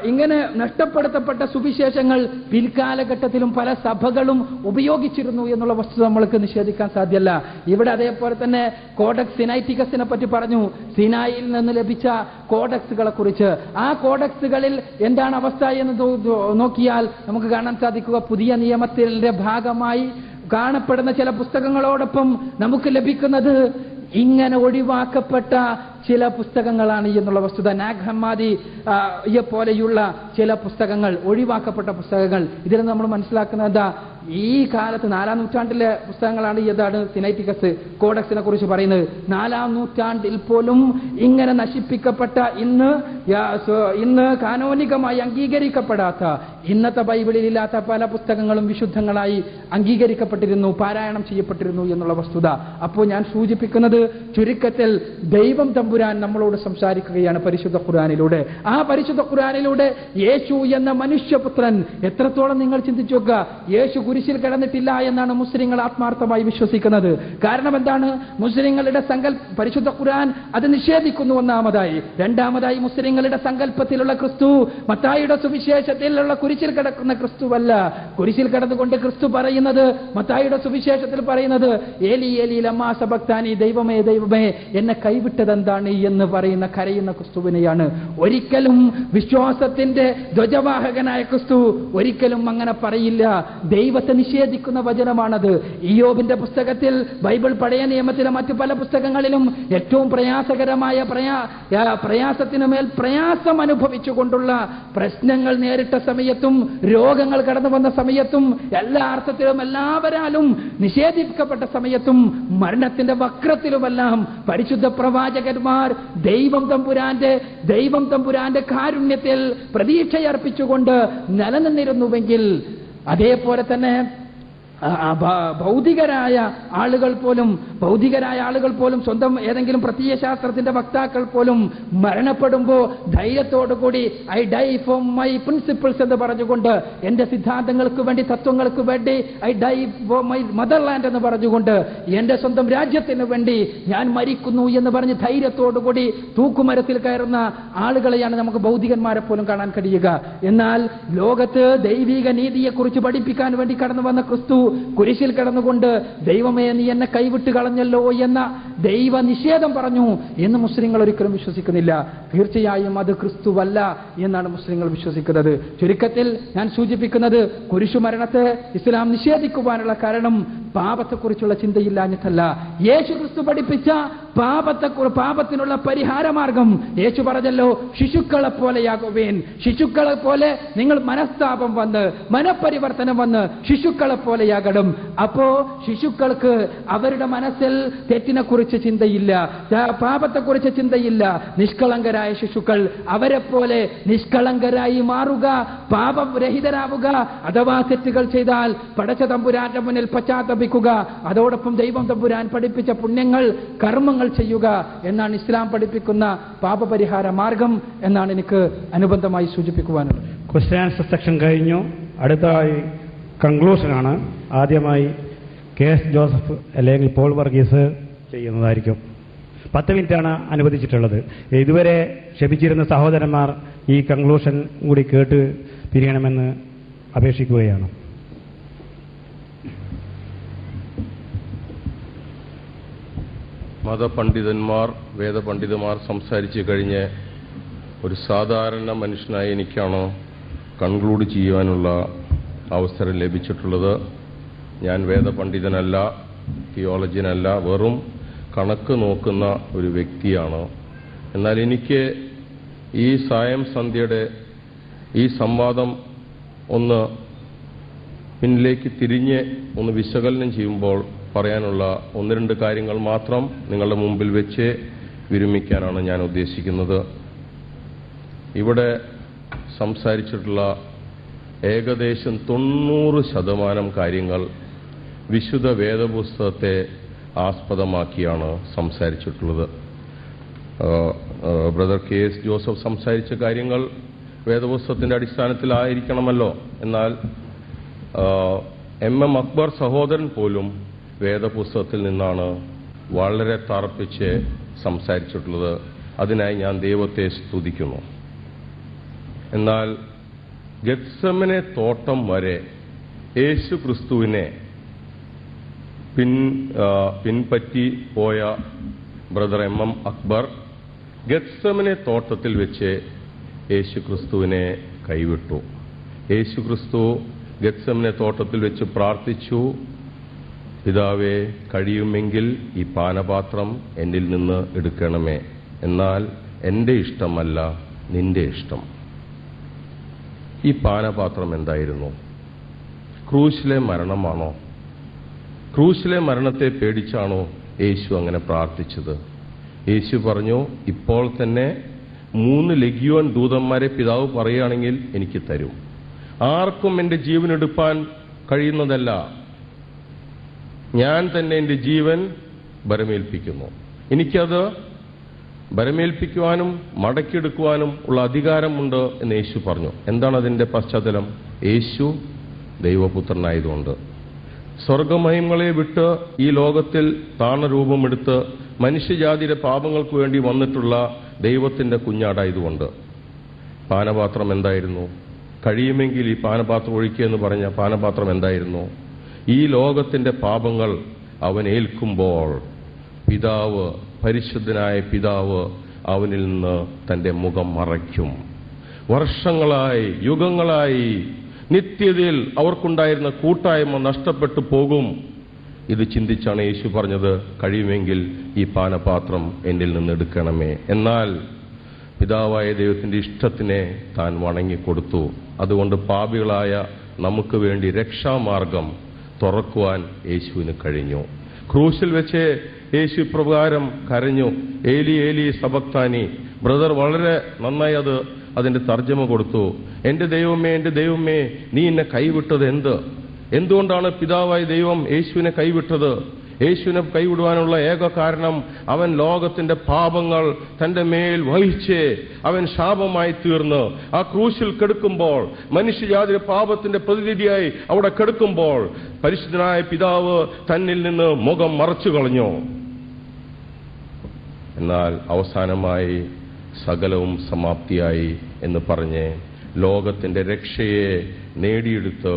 [SPEAKER 4] ഇങ്ങനെ നഷ്ടപ്പെടുത്തപ്പെട്ട സുവിശേഷങ്ങൾ പിൽക്കാലഘട്ടത്തിലും പല സഭകളും ഉപയോഗിച്ചിരുന്നു എന്നുള്ള വസ്തുത നമ്മൾക്ക് നിഷേധിക്കാൻ സാധ്യമല്ല. ഇവിടെ അതേപോലെ തന്നെ കോഡക്സ് സിനൈറ്റിക്കസിനെ പറ്റി പറഞ്ഞു. സിനായിൽ നിന്ന് ലഭിച്ച കോഡക്സുകളെ കുറിച്ച്. ആ കോഡക്സുകളിൽ എന്താണ് അവസ്ഥ എന്ന് നോക്കിയാൽ നമുക്ക് കാണാൻ സാധിക്കുക, പുതിയ നിയമത്തിന്റെ ഭാഗമായി കാണപ്പെടുന്ന ചില പുസ്തകങ്ങളോടൊപ്പം നമുക്ക് ലഭിക്കുന്നത് ഇങ്ങനെ ഒഴിവാക്കപ്പെട്ട ചില പുസ്തകങ്ങളാണ് എന്നുള്ള വസ്തുത. നാഗ് ഹമ്മാദി പോലെയുള്ള ചില പുസ്തകങ്ങൾ, ഒഴിവാക്കപ്പെട്ട പുസ്തകങ്ങൾ. ഇതിൽ നമ്മൾ മനസ്സിലാക്കുന്നത് ഈ കാലത്ത് 4-ാം നൂറ്റാണ്ടിലെ പുസ്തകങ്ങളാണ് ഏതാണ് സിനൈറ്റിക്കസ് കോഡക്സിനെ കുറിച്ച് പറയുന്നത്. 4-ാം നൂറ്റാണ്ടിൽ പോലും ഇങ്ങനെ നശിപ്പിക്കപ്പെട്ട, ഇന്ന് കാനോനികമായി അംഗീകരിക്കപ്പെടാത്ത, ഇന്നത്തെ ബൈബിളിൽ ഇല്ലാത്ത പല പുസ്തകങ്ങളും വിശുദ്ധങ്ങളായി അംഗീകരിക്കപ്പെട്ടിരുന്നു, പാരായണം ചെയ്യപ്പെട്ടിരുന്നു എന്നുള്ള വസ്തുത. അപ്പോൾ ഞാൻ സൂചിപ്പിക്കുന്നത് ചുരുക്കത്തിൽ ദൈവം തമ്പുരാൻ നമ്മളോട് സംസാരിക്കുകയാണ് പരിശുദ്ധ ഖുർആനിലൂടെ. ആ പരിശുദ്ധ ഖുർആനിലൂടെ യേശു എന്ന മനുഷ്യപുത്രൻ, എത്രത്തോളം നിങ്ങൾ ചിന്തിച്ചു നോക്കുക, യേശു കുരിശിൽ കിടന്നിട്ടില്ല എന്നാണ് മുസ്ലിങ്ങൾ ആത്മാർത്ഥമായി വിശ്വസിക്കുന്നത്. കാരണം എന്താണ്? മുസ്ലിങ്ങളുടെ പരിശുദ്ധ ഖുർആൻ അത് നിഷേധിക്കുന്നു. ഒന്നാമതായി. രണ്ടാമതായി, മുസ്ലിങ്ങളുടെ സങ്കല്പത്തിലുള്ള ക്രിസ്തു മത്തായിയുടെ സുവിശേഷത്തിലുള്ള കുരിശിൽ കിടക്കുന്ന ക്രിസ്തുവല്ല. കുരിശിൽ കിടന്നുകൊണ്ട് ക്രിസ്തു പറയുന്നത്, മത്തായിയുടെ സുവിശേഷത്തിൽ പറയുന്നത്, ഏലി ഏലി ലമ്മാ സബക്താനി, ദൈവമേ ദൈവമേ എന്നെ കൈവിട്ടതെന്താണ് എന്ന് പറയുന്ന കരയുന്ന ക്രിസ്തുവിനെയാണ്. ഒരിക്കലും വിശ്വാസത്തിന്റെ ധ്വജവാഹകനായ ക്രിസ്തു ഒരിക്കലും അങ്ങനെ പറയില്ല. ദൈവത്തെ നിഷേധിക്കുന്ന വചനമാണത്. ഇയ്യോബിന്റെ പുസ്തകത്തിൽ, ബൈബിൾ പഴയ നിയമത്തിലെ മറ്റു പല പുസ്തകങ്ങളിലും ഏറ്റവും പ്രയാസകരമായ പ്രയാസത്തിനുമേൽ പ്രയാസം അനുഭവിച്ചുകൊണ്ടുള്ള പ്രശ്നങ്ങൾ നേരിട്ട സമയത്തും രോഗങ്ങൾ കടന്നു വന്ന സമയത്തും എല്ലാ അർത്ഥത്തിലും എല്ലാവരാലും നിഷേധിക്കപ്പെട്ട സമയത്തും മരണത്തിന്റെ വക്രത്തിലുമെല്ലാം പരിശുദ്ധ പ്രവാചകന്മാർ ദൈവം തമ്പുരാന്റെ കാരുണ്യത്തിൽ പ്രതീക്ഷയർപ്പിച്ചുകൊണ്ട് നിലനിന്നിരുന്നുവെങ്കിൽ, അതേപോലെ തന്നെ ഭൗതികരായ ആളുകൾ പോലും സ്വന്തം ഏതെങ്കിലും പ്രത്യയശാസ്ത്രത്തിന്റെ വക്താക്കൾ പോലും മരണപ്പെടുമ്പോൾ ധൈര്യത്തോടുകൂടി I die for my principles എന്ന് പറഞ്ഞുകൊണ്ട്, എന്റെ സിദ്ധാന്തങ്ങൾക്ക് വേണ്ടി, തത്വങ്ങൾക്ക് വേണ്ടി, I die for my motherland എന്ന് പറഞ്ഞുകൊണ്ട്, എന്റെ സ്വന്തം രാജ്യത്തിന് വേണ്ടി ഞാൻ മരിക്കുന്നു എന്ന് പറഞ്ഞ് ധൈര്യത്തോടുകൂടി തൂക്കുമരത്തിൽ കയറുന്ന ആളുകളെയാണ് നമുക്ക് ഭൗതികന്മാരെ പോലും കാണാൻ കഴിയുക. എന്നാൽ ലോകത്ത് ദൈവിക നീതിയെക്കുറിച്ച് പഠിപ്പിക്കാൻ വേണ്ടി കടന്നു വന്ന ക്രിസ്തു കുരിശിൽ കിടന്നുകൊണ്ട് ദൈവമേ നീ എന്നെ കൈവിട്ട് കളഞ്ഞല്ലോ എന്ന ദൈവ നിഷേധം പറഞ്ഞു എന്ന് മുസ്ലിങ്ങൾ ഒരിക്കലും വിശ്വസിക്കുന്നില്ല. തീർച്ചയായും അത് ക്രിസ്തുവല്ല എന്നാണ് മുസ്ലിങ്ങൾ വിശ്വസിക്കുന്നത്. ചുരുക്കത്തിൽ ഞാൻ സൂചിപ്പിക്കുന്നത്, കുരിശുമരണത്തെ ഇസ്ലാം നിഷേധിക്കുവാനുള്ള കാരണം പാപത്തെക്കുറിച്ചുള്ള ചിന്തയില്ലാഞ്ഞിട്ടല്ല. യേശു ക്രിസ്തു പഠിപ്പിച്ച പാപത്തിനുള്ള പരിഹാരമാർഗം യേശു പറഞ്ഞല്ലോ, ശിശുക്കളെ പോലെയാകുവേൻ. ശിശുക്കളെ പോലെ നിങ്ങൾ മനസ്താപം വന്ന് മനപരിവർത്തനം വന്ന് ശിശുക്കളെ പോലെയാകണം. അപ്പോ ശിശുക്കൾക്ക് അവരുടെ മനസ്സിൽ തെറ്റിനെക്കുറിച്ച് ചിന്തയില്ല, പാപത്തെക്കുറിച്ച് ചിന്തയില്ല. നിഷ്കളങ്കരായ ശിശുക്കൾ അവരെ പോലെ നിഷ്കളങ്കരായി മാറുക, പാപരഹിതരാവുക. അഥവാ തെറ്റുകൾ ചെയ്താൽ പടച്ച തമ്പുരാന്റെ മുന്നിൽ പശ്ചാത്തപിക്കുക, അതോടൊപ്പം ദൈവം തമ്പുരാൻ പഠിപ്പിച്ച പുണ്യങ്ങൾ കർമ്മങ്ങൾ ചെയ്യുക എന്നാണ് ഇസ്ലാം പഠിപ്പിക്കുന്ന പാപപരിഹാര മാർഗം എന്നാണ് എനിക്ക് അനുബന്ധമായി സൂചിപ്പിക്കുവാനുള്ളത്.
[SPEAKER 2] ക്വസ്റ്റ്യൻ ആൻസർ സെക്ഷൻ കഴിഞ്ഞു. അടുത്തതായി കൺക്ലൂഷനാണ്. ആദ്യമായി KS ജോസഫ് അല്ലെങ്കിൽ പോൾ വർഗീസ് ചെയ്യുന്നതായിരിക്കും. 10 മിനിറ്റാണ് അനുവദിച്ചിട്ടുള്ളത്. ഇതുവരെ ക്ഷമിച്ചിരുന്ന സഹോദരന്മാർ ഈ കൺക്ലൂഷൻ കൂടി കേട്ട് പിരിയണമെന്ന് അപേക്ഷിക്കുകയാണ്.
[SPEAKER 3] മതപണ്ഡിതന്മാർ, വേദപണ്ഡിതന്മാർ സംസാരിച്ചു കഴിഞ്ഞ് ഒരു സാധാരണ മനുഷ്യനായി എനിക്കാണ് കൺക്ലൂഡ് ചെയ്യുവാനുള്ള അവസരം ലഭിച്ചിട്ടുള്ളത്. ഞാൻ വേദപണ്ഡിതനല്ല, തിയോളജിയനല്ല, വെറും കണക്ക് നോക്കുന്ന ഒരു വ്യക്തിയാണ്. എന്നാൽ എനിക്ക് ഈ സായം സന്ധ്യയുടെ ഈ സംവാദം ഒന്ന് പിന്നിലേക്ക് തിരിഞ്ഞ് ഒന്ന് വിശകലനം ചെയ്യുമ്പോൾ പറയാനുള്ള 1-2 കാര്യങ്ങൾ മാത്രം നിങ്ങളുടെ മുമ്പിൽ വെച്ച് വിരമിക്കാനാണ് ഞാൻ ഉദ്ദേശിക്കുന്നത്. ഇവിടെ സംസാരിച്ചിട്ടുള്ള ഏകദേശം 90% കാര്യങ്ങൾ വിശുദ്ധ വേദപുസ്തകത്തെ ആസ്പദമാക്കിയാണ് സംസാരിച്ചിട്ടുള്ളത്. ബ്രദർ KS ജോസഫ് സംസാരിച്ച കാര്യങ്ങൾ വേദപുസ്തകത്തിന്റെ അടിസ്ഥാനത്തിലായിരിക്കണമല്ലോ. എന്നാൽ MM അക്ബർ സഹോദരൻ പോലും വേദപുസ്തകത്തിൽ നിന്നാണ് വളരെ തറപ്പിച്ച് സംസാരിച്ചിട്ടുള്ളത്. അതിനായി ഞാൻ ദൈവത്തെ സ്തുതിക്കുന്നു. എന്നാൽ ഗെത്സമനെ തോട്ടം വരെ യേശു ക്രിസ്തുവിനെ പിൻപറ്റി പോയ ബ്രദർ MM അക്ബർ ഗെത്സമനെ തോട്ടത്തിൽ വെച്ച് യേശു ക്രിസ്തുവിനെ കൈവിട്ടു. യേശു ക്രിസ്തു ഗെത്സമനെ തോട്ടത്തിൽ വെച്ച് പ്രാർത്ഥിച്ചു, പിതാവേ, കഴിയുമെങ്കിൽ ഈ പാനപാത്രം എന്നിൽ നിന്ന് എടുക്കണമേ, എന്നാൽ എൻ്റെ ഇഷ്ടമല്ല നിന്റെ ഇഷ്ടം. ഈ പാനപാത്രം എന്തായിരുന്നു? ക്രൂശിലെ മരണമാണോ? ക്രൂശിലെ മരണത്തെ പേടിച്ചാണോ യേശു അങ്ങനെ പ്രാർത്ഥിച്ചത്? യേശു പറഞ്ഞു, ഇപ്പോൾ തന്നെ 3 ലെഗ്യോൻ ദൂതന്മാരെ പിതാവ് പറയുകയാണെങ്കിൽ എനിക്ക് തരും. ആർക്കും എൻ്റെ ജീവൻ എടുപ്പാൻ കഴിയുന്നതല്ല, ഞാൻ തന്നെ എൻ്റെ ജീവൻ ഭരമേൽപ്പിക്കുന്നു. എനിക്കത് ഭരമേൽപ്പിക്കുവാനും മടക്കിയെടുക്കുവാനും ഉള്ള അധികാരമുണ്ട് എന്ന് യേശു പറഞ്ഞു. എന്താണ് അതിൻ്റെ പശ്ചാത്തലം? യേശു ദൈവപുത്രനായതുകൊണ്ട്. സ്വർഗമഹിമങ്ങളെ വിട്ട് ഈ ലോകത്തിൽ താണരൂപമെടുത്ത് മനുഷ്യജാതിയുടെ പാപങ്ങൾക്ക് വേണ്ടി വന്നിട്ടുള്ള ദൈവത്തിൻ്റെ കുഞ്ഞാടായതുകൊണ്ട്. പാനപാത്രം എന്തായിരുന്നു? കഴിയുമെങ്കിൽ ഈ പാനപാത്രം ഒഴിക്കുക എന്ന് പറഞ്ഞ പാനപാത്രം എന്തായിരുന്നു? ഈ ലോകത്തിൻ്റെ പാപങ്ങൾ അവൻ ഏൽക്കുമ്പോൾ പിതാവ്, പരിശുദ്ധനായ പിതാവ് അവനിൽ നിന്ന് തൻ്റെ മുഖം മറയ്ക്കും. വർഷങ്ങളായി, യുഗങ്ങളായി, നിത്യതയിൽ അവർക്കുണ്ടായിരുന്ന കൂട്ടായ്മ നഷ്ടപ്പെട്ടു പോകും. ഇത് ചിന്തിച്ചാണ് യേശു പറഞ്ഞത്, കഴിയുമെങ്കിൽ ഈ പാനപാത്രം എന്നിൽ നിന്ന് എടുക്കണമേ. എന്നാൽ പിതാവായ ദൈവത്തിൻ്റെ ഇഷ്ടത്തിനെ താൻ വണങ്ങിക്കൊടുത്തു. അതുകൊണ്ട് പാപികളായ നമുക്ക് വേണ്ടി രക്ഷാമാർഗം തുറക്കുവാൻ യേശുവിന് കഴിഞ്ഞു. ക്രൂശിൽ വെച്ച് യേശു ഇപ്രകാരം കരഞ്ഞു, ഏലി ഏലി സബക്താനി. ബ്രദർ വളരെ നന്നായി അതിന്റെ തർജ്ജമ കൊടുത്തു. എൻ്റെ ദൈവമേ, എൻ്റെ ദൈവമേ, നീ എന്നെ കൈവിട്ടത് എന്ത്? എന്തുകൊണ്ടാണ് പിതാവായ ദൈവം യേശുവിനെ കൈവിട്ടത്? യേശുവിനെ കൈവിടുവാനുള്ള ഏക കാരണം അവൻ ലോകത്തിന്റെ പാപങ്ങൾ തന്റെ മേൽ വഹിച്ച് അവൻ ശാപമായി തീർന്ന് ആ ക്രൂശിൽ കിടക്കുമ്പോൾ, മനുഷ്യജാതിയുടെ പാപത്തിന്റെ പ്രതിനിധിയായി അവിടെ കിടക്കുമ്പോൾ പരിശുദ്ധനായ പിതാവ് തന്നിൽ നിന്ന് മുഖം മറച്ചു കളഞ്ഞു. എന്നാൽ അവസാനമായി സകലവും സമാപ്തിയായി എന്ന് പറഞ്ഞ് ലോകത്തിന്റെ രക്ഷയെ നേടിയെടുത്ത്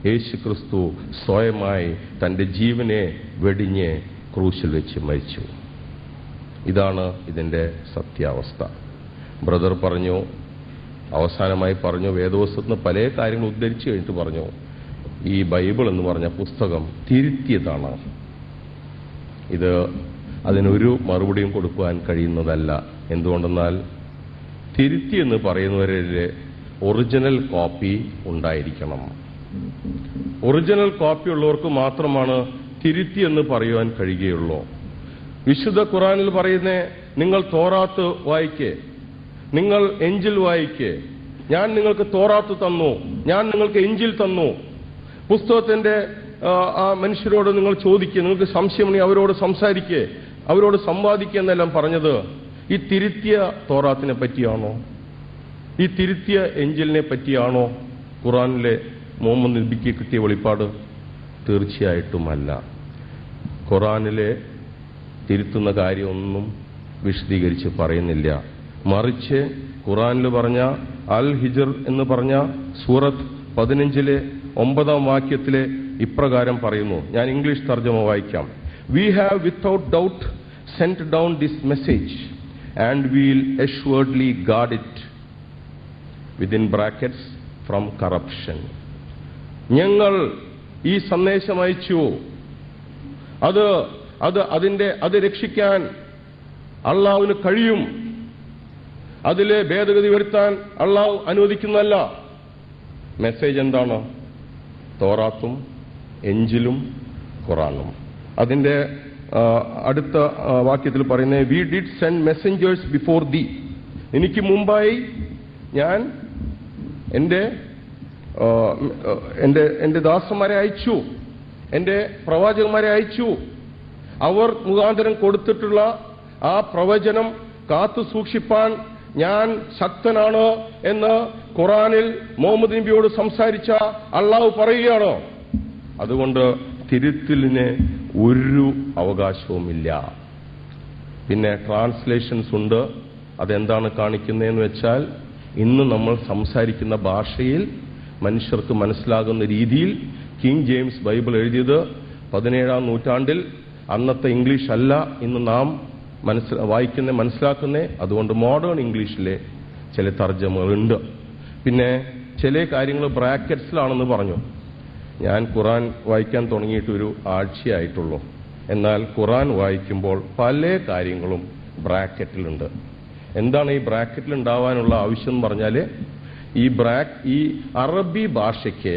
[SPEAKER 3] യേശുക്രിസ്തു സ്വയമായി തൻ്റെ ജീവനെ വെടിഞ്ഞ് ക്രൂശിൽ വെച്ച് മരിച്ചു. ഇതാണ് ഇതിൻ്റെ സത്യാവസ്ഥ. ബ്രദർ പറഞ്ഞു, അവസാനമായി പറഞ്ഞു, വേദപുസ്തകത്തിന് പല കാര്യങ്ങൾ ഉദ്ധരിച്ചു കഴിഞ്ഞിട്ട് പറഞ്ഞു, ഈ ബൈബിൾ എന്ന് പറഞ്ഞ പുസ്തകം തിരുത്തിയതാണ്. ഇത് അതിനൊരു മറുപടിയും കൊടുക്കുവാൻ കഴിയുന്നതല്ല. എന്തുകൊണ്ടെന്നാൽ തിരുത്തി എന്ന് പറയുന്നവരിലെ ഒറിജിനൽ കോപ്പി ഉണ്ടായിരിക്കണം. ഒറിജിനൽ കോപ്പി ഉള്ളവർക്ക് മാത്രമാണ് തിരുത്തി എന്ന് പറയുവാൻ കഴിയുകയുള്ളൂ. വിശുദ്ധ ഖുർആനിൽ പറയുന്നേ, നിങ്ങൾ തോറാത്ത് വായിക്കേ, നിങ്ങൾ എഞ്ചിൽ വായിക്കേ, ഞാൻ നിങ്ങൾക്ക് തോറാത്ത് തന്നു, ഞാൻ നിങ്ങൾക്ക് എഞ്ചിൽ തന്നു. പുസ്തകത്തിന്റെ ആ മനുഷ്യരോട് നിങ്ങൾ ചോദിക്കുക, നിങ്ങൾക്ക് സംശയമുണ്ടെങ്കിൽ അവരോട് സംസാരിക്കേ, അവരോട് സംവാദിക്കുക എന്നെല്ലാം പറഞ്ഞത് ഈ തിരുത്തിയ തോറാത്തിനെ പറ്റിയാണോ? ഈ തിരുത്തിയ എഞ്ചിലിനെ പറ്റിയാണോ ഖുർആനിലെ മുഹമ്മദ് നബിക്ക് കിട്ടിയ വെളിപ്പാട്? തീർച്ചയായിട്ടുമല്ല. ഖുർആനിലെ തിരുത്തുന്ന കാര്യമൊന്നും വിശദീകരിച്ച് പറയുന്നില്ല. മറിച്ച് ഖുർആനിൽ പറഞ്ഞ അൽ ഹിജർ എന്ന് പറഞ്ഞ സൂറത്ത് 15-9 വാക്യത്തിലെ ഇപ്രകാരം പറയുന്നു. ഞാൻ ഇംഗ്ലീഷ് തർജ്ജമ വായിക്കാം. We have without doubt sent down this message and we'll assuredly guard it within brackets from corruption. ഞങ്ങൾ ഈ സന്ദേശം അയച്ചു, അത് രക്ഷിക്കാൻ അള്ളാഹുവിന് കഴിയും. അതിലെ ഭേദഗതി വരുത്താൻ അള്ളാഹു അനുവദിക്കുന്നതല്ല. മെസ്സേജ് എന്താണ്? തോറാത്തും എഞ്ചിലും ഖുറാനും. അതിന്റെ അടുത്ത വാക്യത്തിൽ പറയുന്നത്, we did send messengers before ദീ. എനിക്ക് മുമ്പായി ഞാൻ എന്റെ ദാസന്മാരെ അയച്ചു, എന്റെ പ്രവാചകന്മാരെ അയച്ചു. അവർ മുഖാന്തരം കൊടുത്തിട്ടുള്ള ആ പ്രവചനം കാത്തു സൂക്ഷിപ്പാൻ ഞാൻ ശക്തനാണ് എന്ന് ഖുറാനിൽ മുഹമ്മദ് നബിയോട് സംസാരിച്ച അള്ളാഹു പറയുകയാണ്. അതുകൊണ്ട് തിരുത്തലിന് ഒരു അവകാശവുമില്ല. പിന്നെ ട്രാൻസ്ലേഷൻസ് ഉണ്ട്. അതെന്താണ് കാണിക്കുന്നതെന്ന് വെച്ചാൽ, ഇന്ന് നമ്മൾ സംസാരിക്കുന്ന ഭാഷയിൽ മനുഷ്യർക്ക് മനസ്സിലാകുന്ന രീതിയിൽ കിങ് ജെയിംസ് ബൈബിൾ എഴുതിയത് 17-ാം നൂറ്റാണ്ടിൽ. അന്നത്തെ ഇംഗ്ലീഷ് അല്ല ഇന്ന് നാം മനസ്സിലാക്കുന്നേ. അതുകൊണ്ട് മോഡേൺ ഇംഗ്ലീഷിലെ ചില തർജ്ജമകളുണ്ട്. പിന്നെ ചില കാര്യങ്ങൾ ബ്രാക്കറ്റ്സിലാണെന്ന് പറഞ്ഞു. ഞാൻ ഖുറാൻ വായിക്കാൻ തുടങ്ങിയിട്ട് ഒരു ആഴ്ചയായിട്ടുള്ളൂ. എന്നാൽ ഖുറാൻ വായിക്കുമ്പോൾ പല കാര്യങ്ങളും ബ്രാക്കറ്റിലുണ്ട്. എന്താണ് ഈ ബ്രാക്കറ്റിൽ ഉണ്ടാവാനുള്ള ആവശ്യം എന്ന് പറഞ്ഞാൽ, ഈ അറബി ഭാഷയ്ക്ക്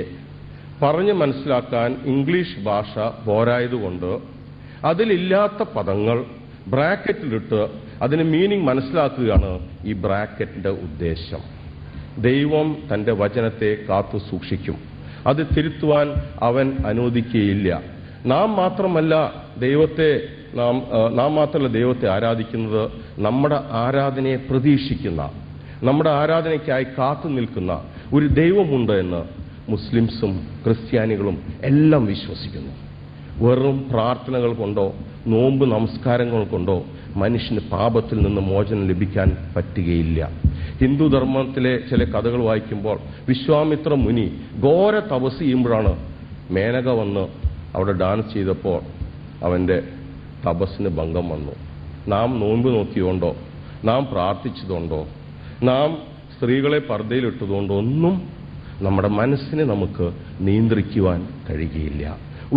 [SPEAKER 3] പറഞ്ഞ് മനസ്സിലാക്കാൻ ഇംഗ്ലീഷ് ഭാഷ പോരായതുകൊണ്ട് അതിലില്ലാത്ത പദങ്ങൾ ബ്രാക്കറ്റിലിട്ട് അതിന് മീനിങ് മനസ്സിലാക്കുകയാണ് ഈ ബ്രാക്കറ്റിന്റെ ഉദ്ദേശം. ദൈവം തന്റെ വചനത്തെ കാത്തു സൂക്ഷിക്കും. അത് തിരുത്തുവാൻ അവൻ അനുവദിക്കുകയില്ല. നാം മാത്രമല്ല ദൈവത്തെ ആരാധിക്കുന്നത്, നമ്മുടെ ആരാധനയെ പ്രതീക്ഷിക്കുന്ന, നമ്മുടെ ആരാധനയ്ക്കായി കാത്തു നിൽക്കുന്ന ഒരു ദൈവമുണ്ട് എന്ന് മുസ്ലിംസും ക്രിസ്ത്യാനികളും എല്ലാം വിശ്വസിക്കുന്നു. വെറും പ്രാർത്ഥനകൾ കൊണ്ടോ നോമ്പ് നമസ്കാരങ്ങൾ കൊണ്ടോ മനുഷ്യന് പാപത്തിൽ നിന്ന് മോചനം ലഭിക്കാൻ പറ്റുകയില്ല. ഹിന്ദു ധർമ്മത്തിലെ ചില കഥകൾ വായിക്കുമ്പോൾ വിശ്വാമിത്ര മുനി ഘോര തപസ് ചെയ്യുമ്പോഴാണ് മേനക വന്ന് അവിടെ ഡാൻസ് ചെയ്തപ്പോൾ അവന്റെ തപസ്സിന് ഭംഗം വന്നു. നാം നോമ്പ് നോക്കിയോണ്ടോ, നാം പ്രാർത്ഥിച്ചതുകൊണ്ടോ, നാം സ്ത്രീകളെ പർദ്ദയിലിട്ടതുകൊണ്ടോ ഒന്നും നമ്മുടെ മനസ്സിനെ നമുക്ക് നിയന്ത്രിക്കുവാൻ കഴിയുകയില്ല.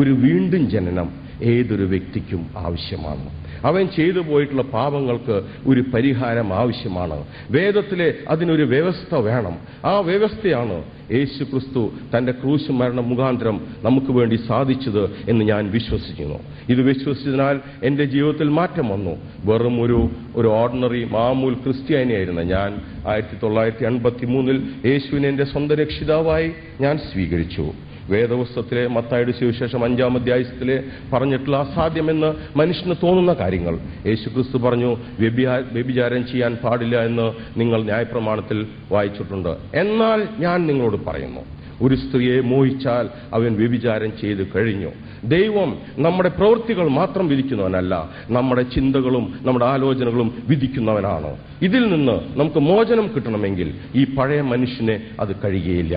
[SPEAKER 3] ഒരു വീണ്ടും ജനനം ഏതൊരു വ്യക്തിക്കും ആവശ്യമാണ്. അവൻ ചെയ്തു പോയിട്ടുള്ള പാപങ്ങൾക്ക് ഒരു പരിഹാരം ആവശ്യമാണ്. വേദത്തിലെ അതിനൊരു വ്യവസ്ഥ വേണം. ആ വ്യവസ്ഥയാണ് യേശു ക്രിസ്തു തന്റെ ക്രൂശ് മരണം മുഖാന്തരം നമുക്ക് വേണ്ടി സാധിച്ചത് എന്ന് ഞാൻ വിശ്വസിക്കുന്നു. ഇത് വിശ്വസിച്ചതിനാൽ എന്റെ ജീവിതത്തിൽ മാറ്റം വന്നു. വെറും ഒരു ഓർഡിനറി മാമൂൽ ക്രിസ്ത്യാനിയായിരുന്ന ഞാൻ 1983 യേശുവിനെ എന്റെ സ്വന്തം രക്ഷിതാവായി ഞാൻ സ്വീകരിച്ചു. വേദപുസ്തകത്തിലെ മത്തായിയുടെ സുവിശേഷം 5-ാം അധ്യായത്തിലെ പറഞ്ഞിട്ടുള്ള അസാധ്യമെന്ന് മനുഷ്യന് തോന്നുന്ന കാര്യങ്ങൾ യേശുക്രിസ്തു പറഞ്ഞു, വ്യഭിചാരം ചെയ്യാൻ പാടില്ല എന്ന് നിങ്ങൾ ന്യായപ്രമാണത്തിൽ വായിച്ചിട്ടുണ്ട്. എന്നാൽ ഞാൻ നിങ്ങളോട് പറയുന്നു, ഒരു സ്ത്രീയെ മോഹിച്ചാൽ അവൻ വ്യഭിചാരം ചെയ്തു കഴിഞ്ഞു. ദൈവം നമ്മുടെ പ്രവൃത്തികൾ മാത്രം വിധിക്കുന്നവനല്ല, നമ്മുടെ ചിന്തകളും നമ്മുടെ ആലോചനകളും വിധിക്കുന്നവനാണ്. ഇതിൽ നിന്ന് നമുക്ക് മോചനം കിട്ടണമെങ്കിൽ ഈ പഴയ മനുഷ്യനെ അത് കഴിയുകയില്ല.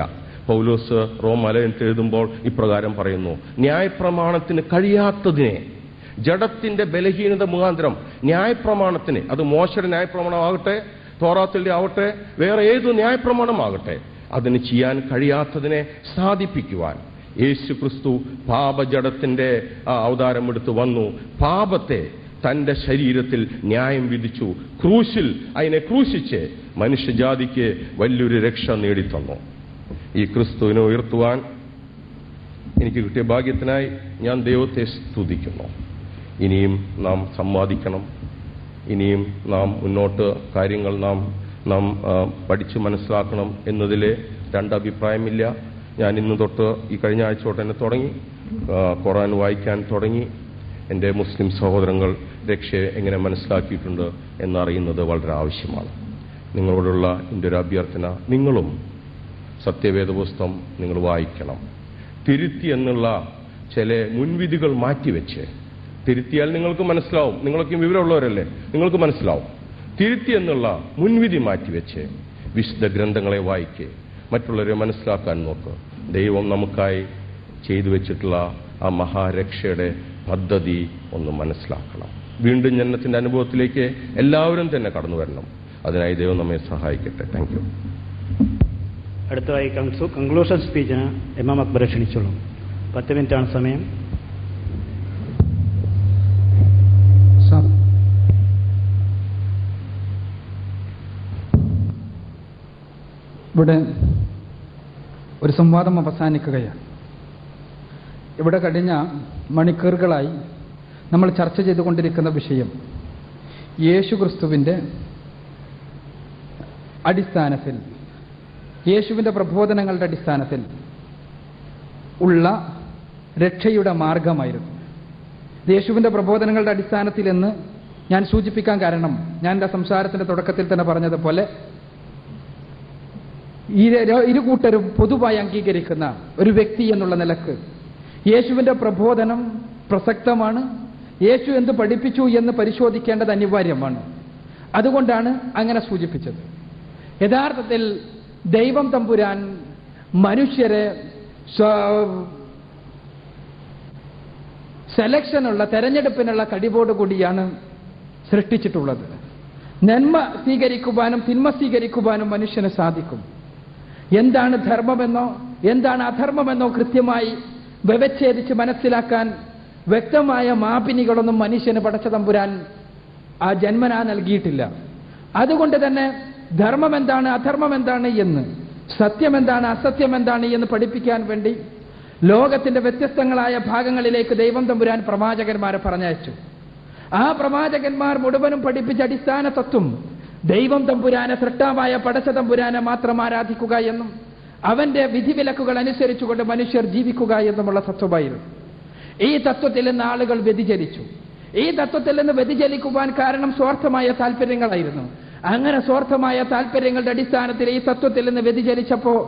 [SPEAKER 3] പൗലോസ് റോമാലേഖനത്തിൽ എഴുതുമ്പോൾ ഇപ്രകാരം പറയുന്നു, ന്യായപ്രമാണത്തിന് കഴിയാത്തതിനെ, ജഡത്തിന്റെ ബലഹീനത മുഖാന്തരം ന്യായപ്രമാണത്തിന്, അത് മോശയുടെ ന്യായപ്രമാണമാകട്ടെ, തോറാത്തിന്റെ ആവട്ടെ, വേറെ ഏതു ന്യായപ്രമാണമാകട്ടെ, അതിന് ചെയ്യാൻ കഴിയാത്തതിനെ സാധിപ്പിക്കുവാൻ യേശു ക്രിസ്തു പാപജഡത്തിന്റെ അവതാരമെടുത്ത് വന്നു. പാപത്തെ തന്റെ ശരീരത്തിൽ ന്യായം വിധിച്ചു. ക്രൂശിൽ അതിനെ ക്രൂശിച്ച് മനുഷ്യജാതിക്ക് വലിയൊരു രക്ഷ നേടിത്തന്നു. ഈ ക്രിസ്തുവിനെ ഉയർത്തുവാൻ എനിക്ക് കിട്ടിയ ഭാഗ്യത്തിനായി ഞാൻ ദൈവത്തെ സ്തുതിക്കുന്നു. ഇനിയും നാം സമ്പാദിക്കണം. ഇനിയും നാം മുന്നോട്ട് കാര്യങ്ങൾ നാം പഠിച്ച് മനസ്സിലാക്കണം എന്നതിൽ രണ്ടഭിപ്രായമില്ല. ഞാൻ ഇന്ന് തൊട്ട് ഈ കഴിഞ്ഞ ആഴ്ച തൊട്ട് തന്നെ തുടങ്ങി ഖുർആൻ വായിക്കാൻ തുടങ്ങി. എൻ്റെ മുസ്ലിം സഹോദരങ്ങൾ രക്ഷയെ എങ്ങനെ മനസ്സിലാക്കിയിട്ടുണ്ട് എന്നറിയുന്നത് വളരെ ആവശ്യമാണ്. നിങ്ങളോടുള്ള എൻ്റെ ഒരു അഭ്യർത്ഥന, നിങ്ങളും സത്യവേദ പുസ്തകം നിങ്ങൾ വായിക്കണം. തിരുത്തി എന്നുള്ള ചില മുൻവിധികൾ മാറ്റിവെച്ച്, തിരുത്തിയാൽ നിങ്ങൾക്ക് മനസ്സിലാവും, നിങ്ങളൊക്കെ വിവരമുള്ളവരല്ലേ, നിങ്ങൾക്ക് മനസ്സിലാവും. തിരുത്തി എന്നുള്ള മുൻവിധി മാറ്റിവെച്ച് വിശുദ്ധ ഗ്രന്ഥങ്ങളെ വായിക്കുക, മറ്റുള്ളവരെ മനസ്സിലാക്കാൻ നോക്കുക. ദൈവം നമുക്കായി ചെയ്തു വെച്ചിട്ടുള്ള ആ മഹാരക്ഷയുടെ പദ്ധതി ഒന്ന് മനസ്സിലാക്കണം. വീണ്ടും ജനനത്തിന്റെ അനുഭവത്തിലേക്ക് എല്ലാവരും തന്നെ കടന്നു വരണം. അതിനായി ദൈവം നമ്മെ സഹായിക്കട്ടെ. Thank you.
[SPEAKER 2] അടുത്തതായി കൺക്ലൂഷൻ സ്പീച്ചിന് ഇമാം അക്ബറെ ക്ഷണിച്ചോളൂ. 10 മിനിറ്റാണ് സമയം.
[SPEAKER 4] ഇവിടെ ഒരു സംവാദം അവസാനിക്കുകയാണ്. ഇവിടെ കഴിഞ്ഞ മണിക്കൂറുകളായി നമ്മൾ ചർച്ച ചെയ്തുകൊണ്ടിരിക്കുന്ന വിഷയം യേശുക്രിസ്തുവിൻ്റെ അടിസ്ഥാനത്തിൽ, യേശുവിൻ്റെ പ്രബോധനങ്ങളുടെ അടിസ്ഥാനത്തിൽ ഉള്ള രക്ഷയുടെ മാർഗമായിരുന്നു. യേശുവിൻ്റെ പ്രബോധനങ്ങളുടെ അടിസ്ഥാനത്തിൽ എന്ന് ഞാൻ സൂചിപ്പിക്കാൻ കാരണം, ഞാൻ എൻ്റെ സംസാരത്തിൻ്റെ തുടക്കത്തിൽ തന്നെ പറഞ്ഞതുപോലെ ഇരു കൂട്ടരും പൊതുവായി അംഗീകരിക്കുന്ന ഒരു വ്യക്തി എന്നുള്ള നിലക്ക് യേശുവിൻ്റെ പ്രബോധനം പ്രസക്തമാണ്. യേശു എന്ത് പഠിപ്പിച്ചു എന്ന് പരിശോധിക്കേണ്ടത് അനിവാര്യമാണ്. അതുകൊണ്ടാണ് അങ്ങനെ സൂചിപ്പിച്ചത്. യഥാർത്ഥത്തിൽ ദൈവം തമ്പുരാൻ മനുഷ്യരെ സെലക്ഷനുള്ള, തെരഞ്ഞെടുപ്പിനുള്ള കഴിവോടുകൂടിയാണ് സൃഷ്ടിച്ചിട്ടുള്ളത്. നന്മ സ്വീകരിക്കുവാനും തിന്മ സ്വീകരിക്കുവാനും മനുഷ്യന് സാധിക്കും. എന്താണ് ധർമ്മമെന്നോ എന്താണ് അധർമ്മമെന്നോ കൃത്യമായി വ്യവച്ഛേദിച്ച് മനസ്സിലാക്കാൻ വ്യക്തമായ മാപിനികളൊന്നും മനുഷ്യന് പടച്ച തമ്പുരാൻ ആ ജന്മനാ നൽകിയിട്ടില്ല. അതുകൊണ്ട് തന്നെ ധർമ്മം എന്താണ് അധർമ്മം എന്താണ് എന്ന്, സത്യം എന്താണ് അസത്യം എന്താണ് എന്ന് പഠിപ്പിക്കാൻ വേണ്ടി ലോകത്തിന്റെ വ്യത്യസ്തങ്ങളായ ഭാഗങ്ങളിലേക്ക് ദൈവം തമ്പുരാൻ പ്രവാചകന്മാരെ പറഞ്ഞയച്ചു. ആ പ്രവാചകന്മാർ മുഴുവനും പഠിപ്പിച്ച അടിസ്ഥാന തത്വം ദൈവം തമ്പുരാനെ, സൃഷ്ടാവായ പടച്ച തമ്പുരാനെ മാത്രം ആരാധിക്കുക എന്നും അവന്റെ വിധിവിലക്കുകൾ അനുസരിച്ചുകൊണ്ട് മനുഷ്യർ ജീവിക്കുക എന്നുമുള്ള തത്വമായിരുന്നു. ഈ തത്വത്തിൽ നിന്ന് ആളുകൾ വ്യതിചലിച്ചു. ഈ തത്വത്തിൽ നിന്ന് വ്യതിചലിക്കുവാൻ കാരണം സ്വാർത്ഥമായ താല്പര്യങ്ങളായിരുന്നു. അങ്ങനെ സ്വാർത്ഥമായ താല്പര്യങ്ങളുടെ അടിസ്ഥാനത്തിൽ ഈ തത്വത്തിൽ നിന്ന് വ്യതിചലിച്ചപ്പോൾ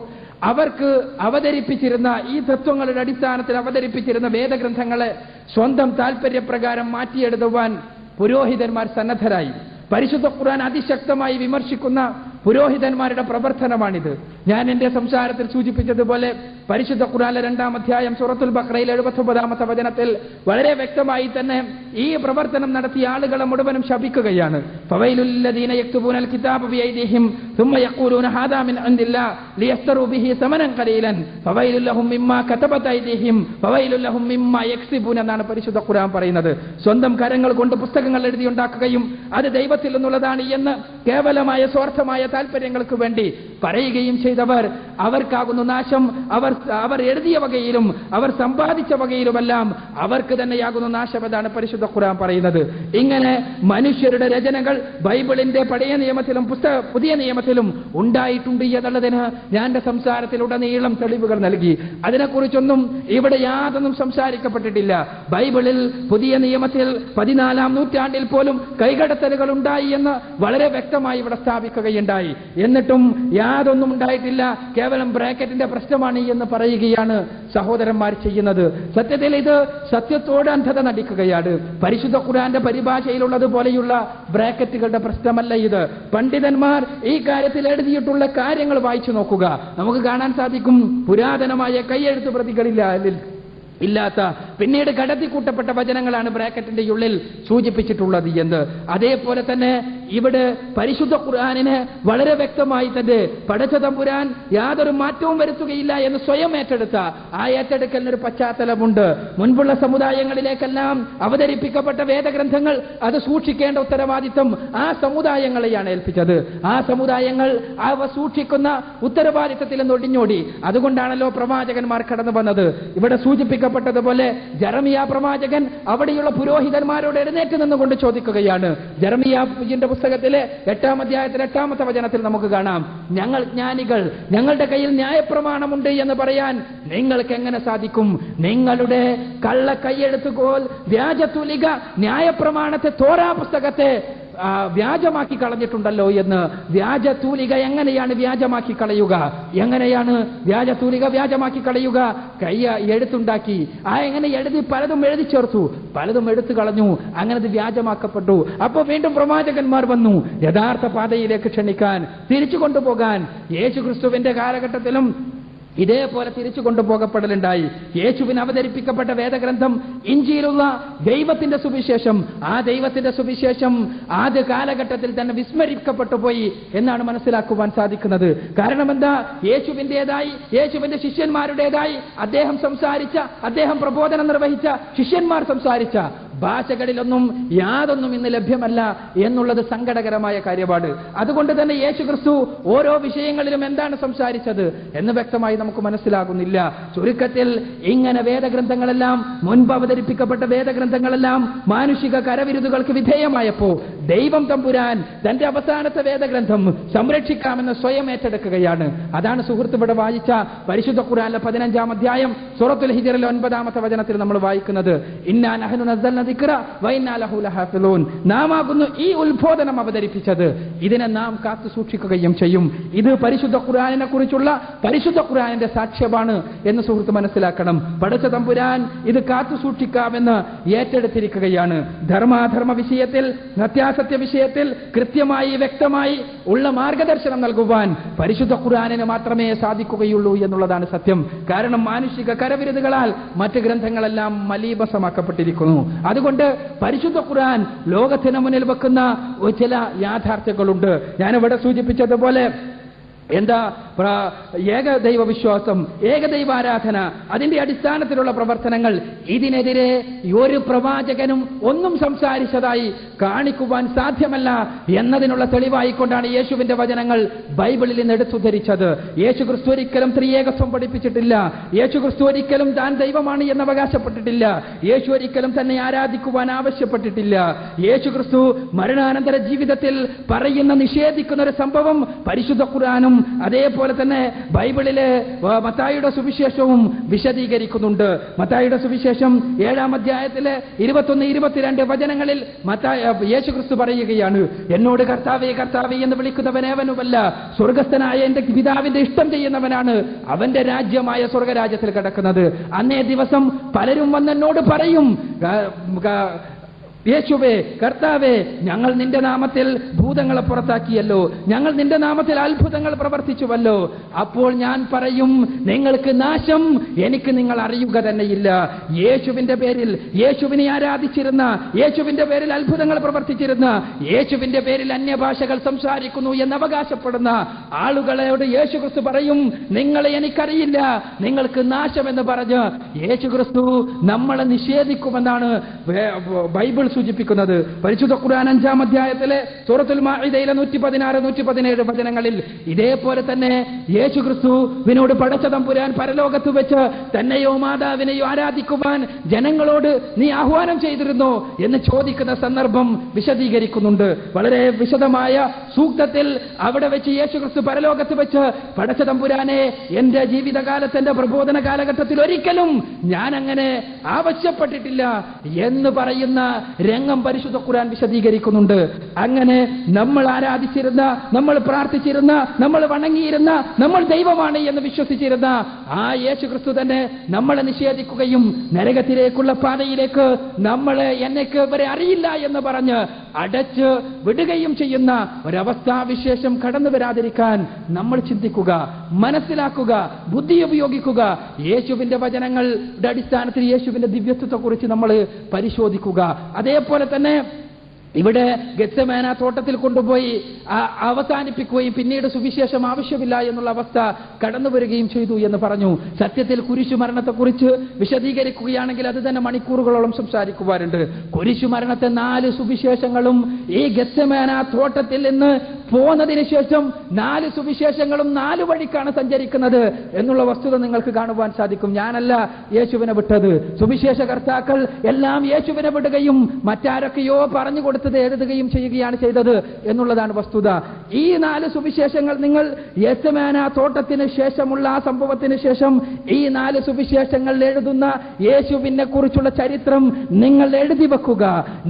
[SPEAKER 4] അവർക്ക് അവതരിപ്പിച്ചിരുന്ന, ഈ തത്വങ്ങളുടെ അടിസ്ഥാനത്തിൽ അവതരിപ്പിച്ചിരുന്ന വേദഗ്രന്ഥങ്ങളെ സ്വന്തം താല്പര്യപ്രകാരം മാറ്റിയെടുക്കുവാൻ പുരോഹിതന്മാർ സന്നദ്ധരായി. പരിശുദ്ധ ഖുർആൻ അതിശക്തമായി വിമർശിക്കുന്ന പുരോഹിതന്മാരുടെ പ്രവർത്തനമാണിത്. ഞാൻ എന്റെ സംസാരത്തിൽ സൂചിപ്പിച്ചതുപോലെ പരിശുദ്ധ ഖുർആനിലെ 2-ാം അധ്യായം സൂറത്തുൽ ബഖറയിൽ 79-ാമത്തെ വചനത്തിൽ വളരെ വ്യക്തമായി തന്നെ ഈ പ്രവർത്തനം നടത്തിയ ആളുകളെ മുഴുവനും ശപിക്കുകയാണ്. ഫവൈലുൽ ലദീന യക്തുബൂനൽ കിതാബ ബിഐദിഹിം ثم يقولون هذا من عند الله ليشتروا به ثمنا قليلا فويل لهم مما كتبت ايديهم فويل لهم مما يكسبون എന്നാണ് പരിശുദ്ധ ഖുർആൻ പറയുന്നത്. സ്വന്തം കരങ്ങൾ കൊണ്ട് പുസ്തകങ്ങൾ എഴുതിയുണ്ടാക്കുകയും അത് ദൈവത്തിൽ നിന്നുള്ളതാണ് എന്ന് കേവലമായ സ്വാർത്ഥമായ താല്പര്യങ്ങൾക്ക് വേണ്ടി പറയുകയും ചെയ്തവർ, അവർക്കാകുന്നു നാശം. അവർ എഴുതിയ വകയിലും അവർ സമ്പാദിച്ച വകയിലുമെല്ലാം അവർക്ക് തന്നെയാകുന്നു നാശം എന്നാണ് പരിശുദ്ധ ഖുർആൻ പറയുന്നത്. ഇങ്ങനെ മനുഷ്യരുടെ രചനകൾ ബൈബിളിന്റെ പഴയ നിയമത്തിലും പുതിയ നിയമത്തിലും ഉണ്ടായിട്ടുണ്ട് എന്നുള്ളതിന് ഞാൻ എന്റെ സംസാരത്തിലുടനീളം തെളിവുകൾ നൽകി. അതിനെക്കുറിച്ചൊന്നും ഇവിടെ യാതൊന്നും സംസാരിക്കപ്പെട്ടിട്ടില്ല. ബൈബിളിൽ പുതിയ നിയമത്തിൽ 14-ാം നൂറ്റാണ്ടിൽ പോലും കൈകടത്തലുകൾ ഉണ്ടായി എന്ന് വളരെ വ്യക്തമായി ഇവിടെ സ്ഥാപിക്കുകയുണ്ടായി. എന്നിട്ടും യാതൊന്നും ഉണ്ടായിട്ടില്ല, കേവലം ബ്രാക്കറ്റിന്റെ പ്രശ്നമാണ് എന്ന് പറയുകയാണ് സഹോദരന്മാർ ചെയ്യുന്നത്. സത്യത്തിൽ ഇത് സത്യത്തോട് അന്ധത നടിക്കുകയാണ്. പരിശുദ്ധ ഖുർആന്റെ പരിഭാഷയിലുള്ളതുപോലെയുള്ള ബ്രാക്കറ്റുകളുടെ പ്രശ്നമല്ല ഇത്. പണ്ഡിതന്മാർ ഈ കാര്യത്തിൽ എഴുതിയിട്ടുള്ള കാര്യങ്ങൾ വായിച്ചു നോക്കുക. നമുക്ക് കാണാൻ സാധിക്കും പുരാതനമായ കൈയെഴുത്ത് പ്രതികളില്ലാത്ത പിന്നീട് കടത്തിക്കൂട്ടപ്പെട്ട വചനങ്ങളാണ് ബ്രാക്കറ്റിന്റെ ഉള്ളിൽ സൂചിപ്പിച്ചിട്ടുള്ളത് എന്ന്. അതേപോലെ തന്നെ ഇവിടെ പരിശുദ്ധ ഖുർആനിന് വളരെ വ്യക്തമായി തന്നെ പടച്ച തമ്പുരാൻ യാതൊരു മാറ്റവും വരുത്തുകയില്ല എന്ന് സ്വയം ഏറ്റെടുത്ത ആ ഏറ്റെടുക്കലിനൊരു പശ്ചാത്തലമുണ്ട്. മുൻപുള്ള സമുദായങ്ങളിലേക്കെല്ലാം അവതരിപ്പിക്കപ്പെട്ട വേദഗ്രന്ഥങ്ങൾ അത് സൂക്ഷിക്കേണ്ട ഉത്തരവാദിത്വം ആ സമുദായങ്ങളെയാണ് ഏൽപ്പിച്ചത്. ആ സമുദായങ്ങൾ അവ സൂക്ഷിക്കുന്ന ഉത്തരവാദിത്വത്തിൽ നിന്ന് ഒടിഞ്ഞോടി. അതുകൊണ്ടാണല്ലോ പ്രവാചകന്മാർ കടന്നു വന്നത്. ഇവിടെ സൂചിപ്പിക്കപ്പെട്ടതുപോലെ ജെറമിയ പ്രവാചകൻ അവിടെയുള്ള പുരോഹിതന്മാരോട് എഴുന്നേറ്റ് നിന്നുകൊണ്ട് ചോദിക്കുകയാണ്. ജെറമിയാന്റെ പുസ്തകത്തിലെ 8-ാം അധ്യായത്തിൽ 8-ാമത്തെ വചനത്തിൽ നമുക്ക് കാണാം, ഞങ്ങൾ ജ്ഞാനികൾ, ഞങ്ങളുടെ കയ്യിൽ ന്യായപ്രമാണമുണ്ട് എന്ന് പറയാൻ നിങ്ങൾക്ക് എങ്ങനെ സാധിക്കും? നിങ്ങളുടെ കള്ള കൈയെഴുത്തുകോൽ വ്യാജതുലിക ന്യായപ്രമാണത്തെ തോറാ പുസ്തകത്തെ വ്യാജമാക്കി കളഞ്ഞിട്ടുണ്ടല്ലോ എന്ന്. വ്യാജതൂലിക എങ്ങനെയാണ് വ്യാജമാക്കി കളയുക? എങ്ങനെയാണ് വ്യാജതൂലിക വ്യാജമാക്കി കളയുക? എഴുത്തുണ്ടാക്കി എങ്ങനെ എഴുതി പലതും എഴുതി ചേർത്തു, പലതും എടുത്തു കളഞ്ഞു, അങ്ങനെ അത് വ്യാജമാക്കപ്പെട്ടു. അപ്പോൾ വീണ്ടും പ്രവാചകന്മാർ വന്നു യഥാർത്ഥ പാതയിലേക്ക് ക്ഷണിക്കാൻ, തിരിച്ചു കൊണ്ടുപോകാൻ. യേശുക്രിസ്തുവിന്റെ കാലഘട്ടത്തിലും ഇതേപോലെ തിരിച്ചു കൊണ്ടുപോകപ്പെടലുണ്ടായി. യേശുവിന് അവതരിപ്പിക്കപ്പെട്ട വേദഗ്രന്ഥം ഇഞ്ചിയിലുള്ള ദൈവത്തിന്റെ സുവിശേഷം, ആ ദൈവത്തിന്റെ സുവിശേഷം ആദ്യ കാലഘട്ടത്തിൽ തന്നെ വിസ്മരിക്കപ്പെട്ടു പോയി എന്നാണ് മനസ്സിലാക്കുവാൻ സാധിക്കുന്നത്. കാരണം എന്താ? യേശുവിൻ്റെതായി, യേശുവിന്റെ ശിഷ്യന്മാരുടേതായി അദ്ദേഹം സംസാരിച്ച, അദ്ദേഹം പ്രബോധനം നിർവഹിച്ച ശിഷ്യന്മാർ സംസാരിച്ച ഭാഷകളിലൊന്നും യാതൊന്നും ഇന്ന് ലഭ്യമല്ല എന്നുള്ളത് സങ്കടകരമായ കാര്യമാണ്. അതുകൊണ്ട് തന്നെ യേശുക്രിസ്തു ഓരോ വിഷയങ്ങളിലും എന്താണ് സംസാരിച്ചത് എന്ന് വ്യക്തമായി നമുക്ക് മനസ്സിലാകുന്നില്ല. ചുരുക്കത്തിൽ ഇങ്ങനെ വേദഗ്രന്ഥങ്ങളെല്ലാം, മുൻപ് അവതരിപ്പിക്കപ്പെട്ട വേദഗ്രന്ഥങ്ങളെല്ലാം മാനുഷിക കരവിരുതുകൾക്ക് വിധേയമായപ്പോ ദൈവം തമ്പുരാൻ തന്റെ അവസാനത്തെ വേദഗ്രന്ഥം സംരക്ഷിക്കാമെന്ന് സ്വയം ഏറ്റെടുക്കുകയാണ്. അതാണ് സുഹൃത്ത് ഇവിടെ വായിച്ച പരിശുദ്ധ ഖുർആനിലെ 15-ാം അധ്യായം സൂറത്തുൽ ഹിജ്റിലെ 9-ാമത്തെ വചനത്തിൽ നമ്മൾ വായിക്കുന്നത്, ഇന്നാ നഹ്നു നസ്സൽനാ ദിക്റ വ ഇന്നാ ലഹു ലഹാഫിളൂൻ. നാം ആകുന്നു ഈ ഉത്ബോധനം അവതരിപ്പിച്ചത്, ഇതിനെ നാം കാത്തു സൂക്ഷിക്കുകയും ചെയ്യും. ഇത് പരിശുദ്ധ ഖുർആനിനെ കുറിച്ചുള്ള പരിശുദ്ധ ഖുർആനിന്റെ സാക്ഷ്യമാണ് എന്ന് സുഹൃത്ത് മനസ്സിലാക്കണം. പടച്ച തമ്പുരാൻ ഇത് കാത്തു സൂക്ഷിക്കാമെന്ന് ഏറ്റെടുത്തിരിക്കുകയാണ്. ധർമാധർമ്മ വിഷയത്തിൽ, സത്യാസത്യ വിഷയത്തിൽ കൃത്യമായി വ്യക്തമായി ഉള്ള മാർഗദർശനം നൽകുവാൻ പരിശുദ്ധ ഖുർആനിന് മാത്രമേ സാധിക്കുകയുള്ളൂ എന്നുള്ളതാണ് സത്യം. കാരണം മാനുഷിക കരവിരുതുകളാൽ മറ്റ് ഗ്രന്ഥങ്ങളെല്ലാം മലീഭസമാക്കപ്പെട്ടിരിക്കുന്നു. അതുകൊണ്ട് പരിശുദ്ധ ഖുർആൻ ലോകത്തിന് മുന്നിൽ വെക്കുന്ന ചില യാഥാർത്ഥ്യങ്ങളുണ്ട്. ഞാനിവിടെ സൂചിപ്പിച്ചതുപോലെ എന്താ ഏകദൈവ വിശ്വാസം, ഏകദൈവാരാധന, അതിന്റെ അടിസ്ഥാനത്തിലുള്ള പ്രവർത്തനങ്ങൾ, ഇതിനെതിരെ ഒരു പ്രവാചകനും ഒന്നും സംസാരിച്ചതായി കാണിക്കുവാൻ സാധ്യമല്ല എന്നതിനുള്ള തെളിവായിക്കൊണ്ടാണ് യേശുവിന്റെ വചനങ്ങൾ ബൈബിളിൽ നിന്ന് എടുത്തുദ്ധരിച്ചത്. യേശു ക്രിസ്തു ഒരിക്കലും ത്രിയേകത്വം പഠിപ്പിച്ചിട്ടില്ല. യേശു ക്രിസ്തു ഒരിക്കലും താൻ ദൈവമാണ് എന്ന് അവകാശപ്പെട്ടിട്ടില്ല. യേശു ഒരിക്കലും തന്നെ ആരാധിക്കുവാൻ ആവശ്യപ്പെട്ടിട്ടില്ല. യേശു ക്രിസ്തു മരണാനന്തര ജീവിതത്തിൽ പറയുന്ന, നിഷേധിക്കുന്ന ഒരു സംഭവം പരിശുദ്ധ ഖുർആനും അതേപോലെ തന്നെ ബൈബിളിലെ മത്തായിയുടെ സുവിശേഷവും വിശദീകരിക്കുന്നുണ്ട്. മത്തായിയുടെ സുവിശേഷം 7-ാം അധ്യായത്തിലെ 21-22 വചനങ്ങളിൽ യേശുക്രിസ്തു പറയുകയാണ്, എന്നോട് കർത്താവേ കർത്താവേ എന്ന് വിളിക്കുന്നവനേവനുമല്ല, സ്വർഗസ്ഥനായ എന്റെ പിതാവിന്റെ ഇഷ്ടം ചെയ്യുന്നവനാണ് അവന്റെ രാജ്യമായ സ്വർഗരാജ്യത്തിൽ കിടക്കുന്നത്. അന്നേ ദിവസം പലരും വന്നെന്നോട് പറയും, യേശുവേ കർത്താവേ, ഞങ്ങൾ നിന്റെ നാമത്തിൽ ഭൂതങ്ങളെ പുറത്താക്കിയല്ലോ, ഞങ്ങൾ നിന്റെ നാമത്തിൽ അത്ഭുതങ്ങൾ പ്രവർത്തിച്ചുവല്ലോ. അപ്പോൾ ഞാൻ പറയും, നിങ്ങൾക്ക് നാശം, എനിക്ക് നിങ്ങൾ അറിയുക തന്നെയില്ല. യേശുവിന്റെ പേരിൽ, യേശുവിനെ ആരാധിച്ചിരുന്ന, യേശുവിന്റെ പേരിൽ അത്ഭുതങ്ങൾ പ്രവർത്തിച്ചിരുന്ന, യേശുവിന്റെ പേരിൽ അന്യഭാഷകൾ സംസാരിക്കുന്നു എന്ന് അവകാശപ്പെടുന്ന ആളുകളോട് യേശുക്രിസ്തു പറയും, നിങ്ങളെ എനിക്കറിയില്ല, നിങ്ങൾക്ക് നാശമെന്ന് പറഞ്ഞ് യേശുക്രിസ്തു നമ്മളെ നിഷേധിക്കുമെന്നാണ് ബൈബിൾ സൂചിപ്പിക്കുന്നത്. പരിശുദ്ധ ഖുർആൻ 5-ാം അധ്യായത്തിലെ സൂറത്തുൽ മാഇദയിലെ 116-117 വചനങ്ങളിൽ ഇതേപോലെ തന്നെ യേശുക്രിസ്തുവിനോട് പടച്ച തമ്പുരാൻ പരലോകത്ത് വെച്ച് തന്നെയോ മാതാവിനെയോ ആരാധിക്കുവാൻ ജനങ്ങളോട് നീ ആഹ്വാനം ചെയ്തിരുന്നോ എന്ന് ചോദിക്കുന്ന സന്ദർഭം വിശദീകരിക്കുന്നുണ്ട്. വളരെ വിശദമായ സൂക്തത്തിൽ അവിടെ വെച്ച് യേശുക്രിസ്തു പരലോകത്ത് വെച്ച് പടച്ച തമ്പുരാനെ, എന്റെ ജീവിതകാലത്ത്, എന്റെ പ്രബോധന കാലഘട്ടത്തിൽ ഒരിക്കലും ഞാൻ അങ്ങനെ ആവശ്യപ്പെട്ടിട്ടില്ല എന്ന് പറയുന്ന രംഗം പരിശുദ്ധ ഖുർആൻ വിശദീകരിക്കുന്നുണ്ട്. അങ്ങനെ നമ്മൾ ആരാധിച്ചിരുന്ന, നമ്മൾ പ്രാർത്ഥിച്ചിരുന്ന, നമ്മൾ വണങ്ങിയിരുന്ന, നമ്മൾ ദൈവമാണ് എന്ന് വിശ്വസിച്ചിരുന്ന ആ യേശുക്രിസ്തു തന്നെ നമ്മളെ നിഷേധിക്കുകയും നരകത്തിലേക്കുള്ള പാതയിലേക്ക് നമ്മളെ, എന്നേക്ക് വരെ അറിയില്ല എന്ന് പറഞ്ഞ് അടച്ച് വിടുകയും ചെയ്യുന്ന ഒരവസ്ഥാവിശേഷം കടന്നു വരാതിരിക്കാൻ നമ്മൾ ചിന്തിക്കുക, മനസ്സിലാക്കുക, ബുദ്ധി ഉപയോഗിക്കുക. യേശുവിന്റെ വചനങ്ങളുടെ അടിസ്ഥാനത്തിൽ യേശുവിന്റെ ദിവ്യത്വത്തെക്കുറിച്ച് നമ്മൾ പരിശോധിക്കുക. അതേപോലെ തന്നെ ഇവിടെ ഗെത്സമേന തോട്ടത്തിൽ കൊണ്ടുപോയി അവസാനിപ്പിക്കുകയും പിന്നീട് സുവിശേഷം ആവശ്യമില്ല എന്നുള്ള അവസ്ഥ കടന്നു വരികയും ചെയ്തു എന്ന് പറഞ്ഞു. സത്യത്തിൽ കുരിശുമരണത്തെക്കുറിച്ച് വിശദീകരിക്കുകയാണെങ്കിൽ അത് തന്നെ മണിക്കൂറുകളോളം സംസാരിക്കുവാനുണ്ട്. കുരിശുമരണത്തെ 4 സുവിശേഷങ്ങളും ഈ ഗെത്സമേന തോട്ടത്തിൽ നിന്ന് പോന്നതിന് ശേഷം 4 സുവിശേഷങ്ങളും 4 വഴിക്കാണ് സഞ്ചരിക്കുന്നത് എന്നുള്ള വസ്തുത നിങ്ങൾക്ക് കാണുവാൻ സാധിക്കും. ഞാനല്ല യേശുവിനെ വിട്ടത്, സുവിശേഷകർത്താക്കൾ എല്ലാം യേശുവിനെ വിടുകയും മറ്റാരൊക്കെയോ പറഞ്ഞു കൊടുത്തത് എഴുതുകയും ചെയ്യുകയാണ് ചെയ്തത് എന്നുള്ളതാണ് വസ്തുത. ഈ 4 സുവിശേഷങ്ങൾ നിങ്ങൾ ഗെത്സമേന തോട്ടത്തിന് ശേഷമുള്ള ആ സംഭവത്തിന് ശേഷം ഈ 4 സുവിശേഷങ്ങൾ എഴുതുന്ന യേശുവിനെ കുറിച്ചുള്ള ചരിത്രം നിങ്ങൾ എഴുതി വെക്കുക.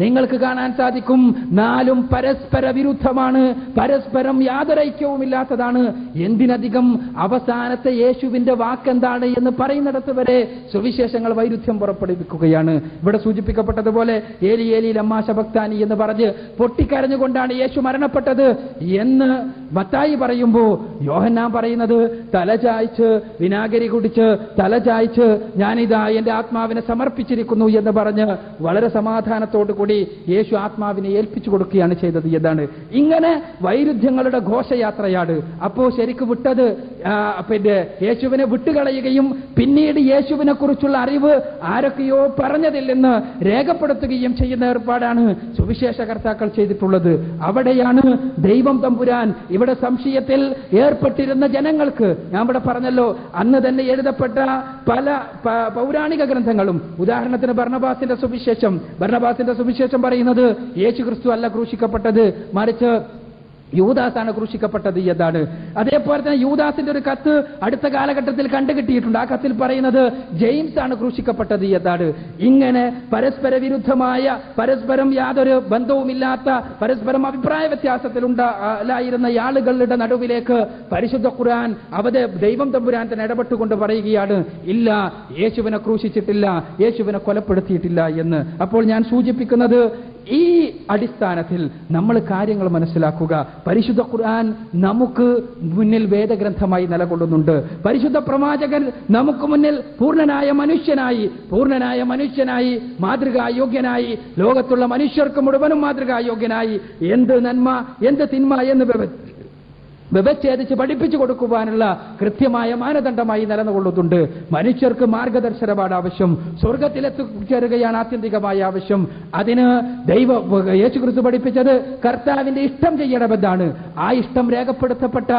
[SPEAKER 4] നിങ്ങൾക്ക് കാണാൻ സാധിക്കും 4ഉം പരസ്പര വിരുദ്ധമാണ്, പരസ്പരം യാതൊരു ഐക്യവുമില്ലാത്തതാണ്. എന്തിനധികം അവസാനത്തെ യേശുവിന്റെ വാക്കെന്താണ് എന്ന് പറയുന്നിടത്ത് വരെ സുവിശേഷങ്ങൾ വൈരുദ്ധ്യം പുറപ്പെടുവിക്കുകയാണ്. ഇവിടെ സൂചിപ്പിക്കപ്പെട്ടതുപോലെ ഏലി ഏലി ലമ്മാ ശബക്താനി എന്ന് പറഞ്ഞ് പൊട്ടിക്കരഞ്ഞുകൊണ്ടാണ് യേശു മരണപ്പെട്ടത് എന്ന് മത്തായി പറയുമ്പോൾ യോഹന്നാൻ പറയുന്നത് തലചായ്ച്ച് വിനാഗിരി കുടിച്ച് തലചായ്ച്ച് ഞാനിതാ എന്റെ ആത്മാവിനെ സമർപ്പിച്ചിരിക്കുന്നു എന്ന് പറഞ്ഞ് വളരെ സമാധാനത്തോടു കൂടി യേശു ആത്മാവിനെ ഏൽപ്പിച്ചു കൊടുക്കുകയാണ് ചെയ്തത് എന്നാണ്. ഇങ്ങനെ വൈരുദ്ധ്യങ്ങളുടെ ഘോഷയാത്രയാണ്. അപ്പോ ശരിക്ക് വിട്ടത് പിന്നെ യേശുവിനെ വിട്ടുകളയുകയും പിന്നീട് യേശുവിനെ കുറിച്ചുള്ള അറിവ് ആരൊക്കെയോ പറഞ്ഞതിൽ നിന്ന് രേഖപ്പെടുത്തുകയും ചെയ്യുന്ന ഏർപ്പാടാണ് സുവിശേഷകർത്താക്കൾ ചെയ്തിട്ടുള്ളത്. അവിടെയാണ് ദൈവം തമ്പുരാൻ ഇവിടെ സംശയത്തിൽ ഏർപ്പെട്ടിരുന്ന ജനങ്ങൾക്ക്, ഞാൻ ഇവിടെ പറഞ്ഞല്ലോ, അന്ന് തന്നെ എഴുതപ്പെട്ട പല പൗരാണിക ഗ്രന്ഥങ്ങളും, ഉദാഹരണത്തിന് ബർണബാസിന്റെ സുവിശേഷം പറയുന്നത് യേശു ക്രിസ്തു അല്ല ക്രൂശിക്കപ്പെട്ടത്, മറിച്ച് യൂദാസാണ് ക്രൂശിക്കപ്പെട്ടത് എന്നാണ്. അതേപോലെ തന്നെ യൂദാസിന്റെ ഒരു കത്ത് അടുത്ത കാലഘട്ടത്തിൽ കണ്ടുകിട്ടിയിട്ടുണ്ട്. ആ കത്തിൽ പറയുന്നത് ജെയിംസ് ആണ് ക്രൂശിക്കപ്പെട്ടത് എന്നാണ്. ഇങ്ങനെ പരസ്പര വിരുദ്ധമായ, പരസ്പരം യാതൊരു ബന്ധവുമില്ലാത്ത, പരസ്പരം അഭിപ്രായ വ്യത്യാസത്തിലുണ്ടായിരുന്ന ആളുകളുടെ നടുവിലേക്ക് പരിശുദ്ധ ഖുർആൻ ദൈവം തമ്പുരാൻ തന്നെ ഇടപെട്ടുകൊണ്ട് പറയുകയാണ്, ഇല്ല, യേശുവിനെ ക്രൂശിച്ചിട്ടില്ല, യേശുവിനെ കൊലപ്പെടുത്തിയിട്ടില്ല എന്ന്. അപ്പോൾ ഞാൻ സൂചിപ്പിക്കുന്നത് ഈ അടിസ്ഥാനത്തിൽ നമ്മൾ കാര്യങ്ങൾ മനസ്സിലാക്കുക. പരിശുദ്ധ ഖുർആൻ നമുക്ക് മുന്നിൽ വേദഗ്രന്ഥമായി നിലകൊള്ളുന്നുണ്ട്. പരിശുദ്ധ പ്രവാചകൻ നമുക്ക് മുന്നിൽ പൂർണ്ണനായ മനുഷ്യനായി മാതൃകായോഗ്യനായി, ലോകത്തുള്ള മനുഷ്യർക്ക് മുഴുവനും മാതൃകായോഗ്യനായി എന്ത് നന്മ എന്ത് തിന്മ എന്ന് വ്യവച്ഛേദിച്ച് പഠിപ്പിച്ചു കൊടുക്കുവാനുള്ള കൃത്യമായ മാനദണ്ഡമായി നിലകൊള്ളുന്നുണ്ട്. മനുഷ്യർക്ക് മാർഗദർശനമാണ് ആവശ്യം, സ്വർഗത്തിലെത്തിച്ചേരുകയാണ് ആത്യന്തികമായ ആവശ്യം. അതിന് യേശുക്രിസ്തു പഠിപ്പിച്ചത് കർത്താവിന്റെ ഇഷ്ടം ചെയ്യണമെന്നാണ്. ആ ഇഷ്ടം രേഖപ്പെടുത്തപ്പെട്ട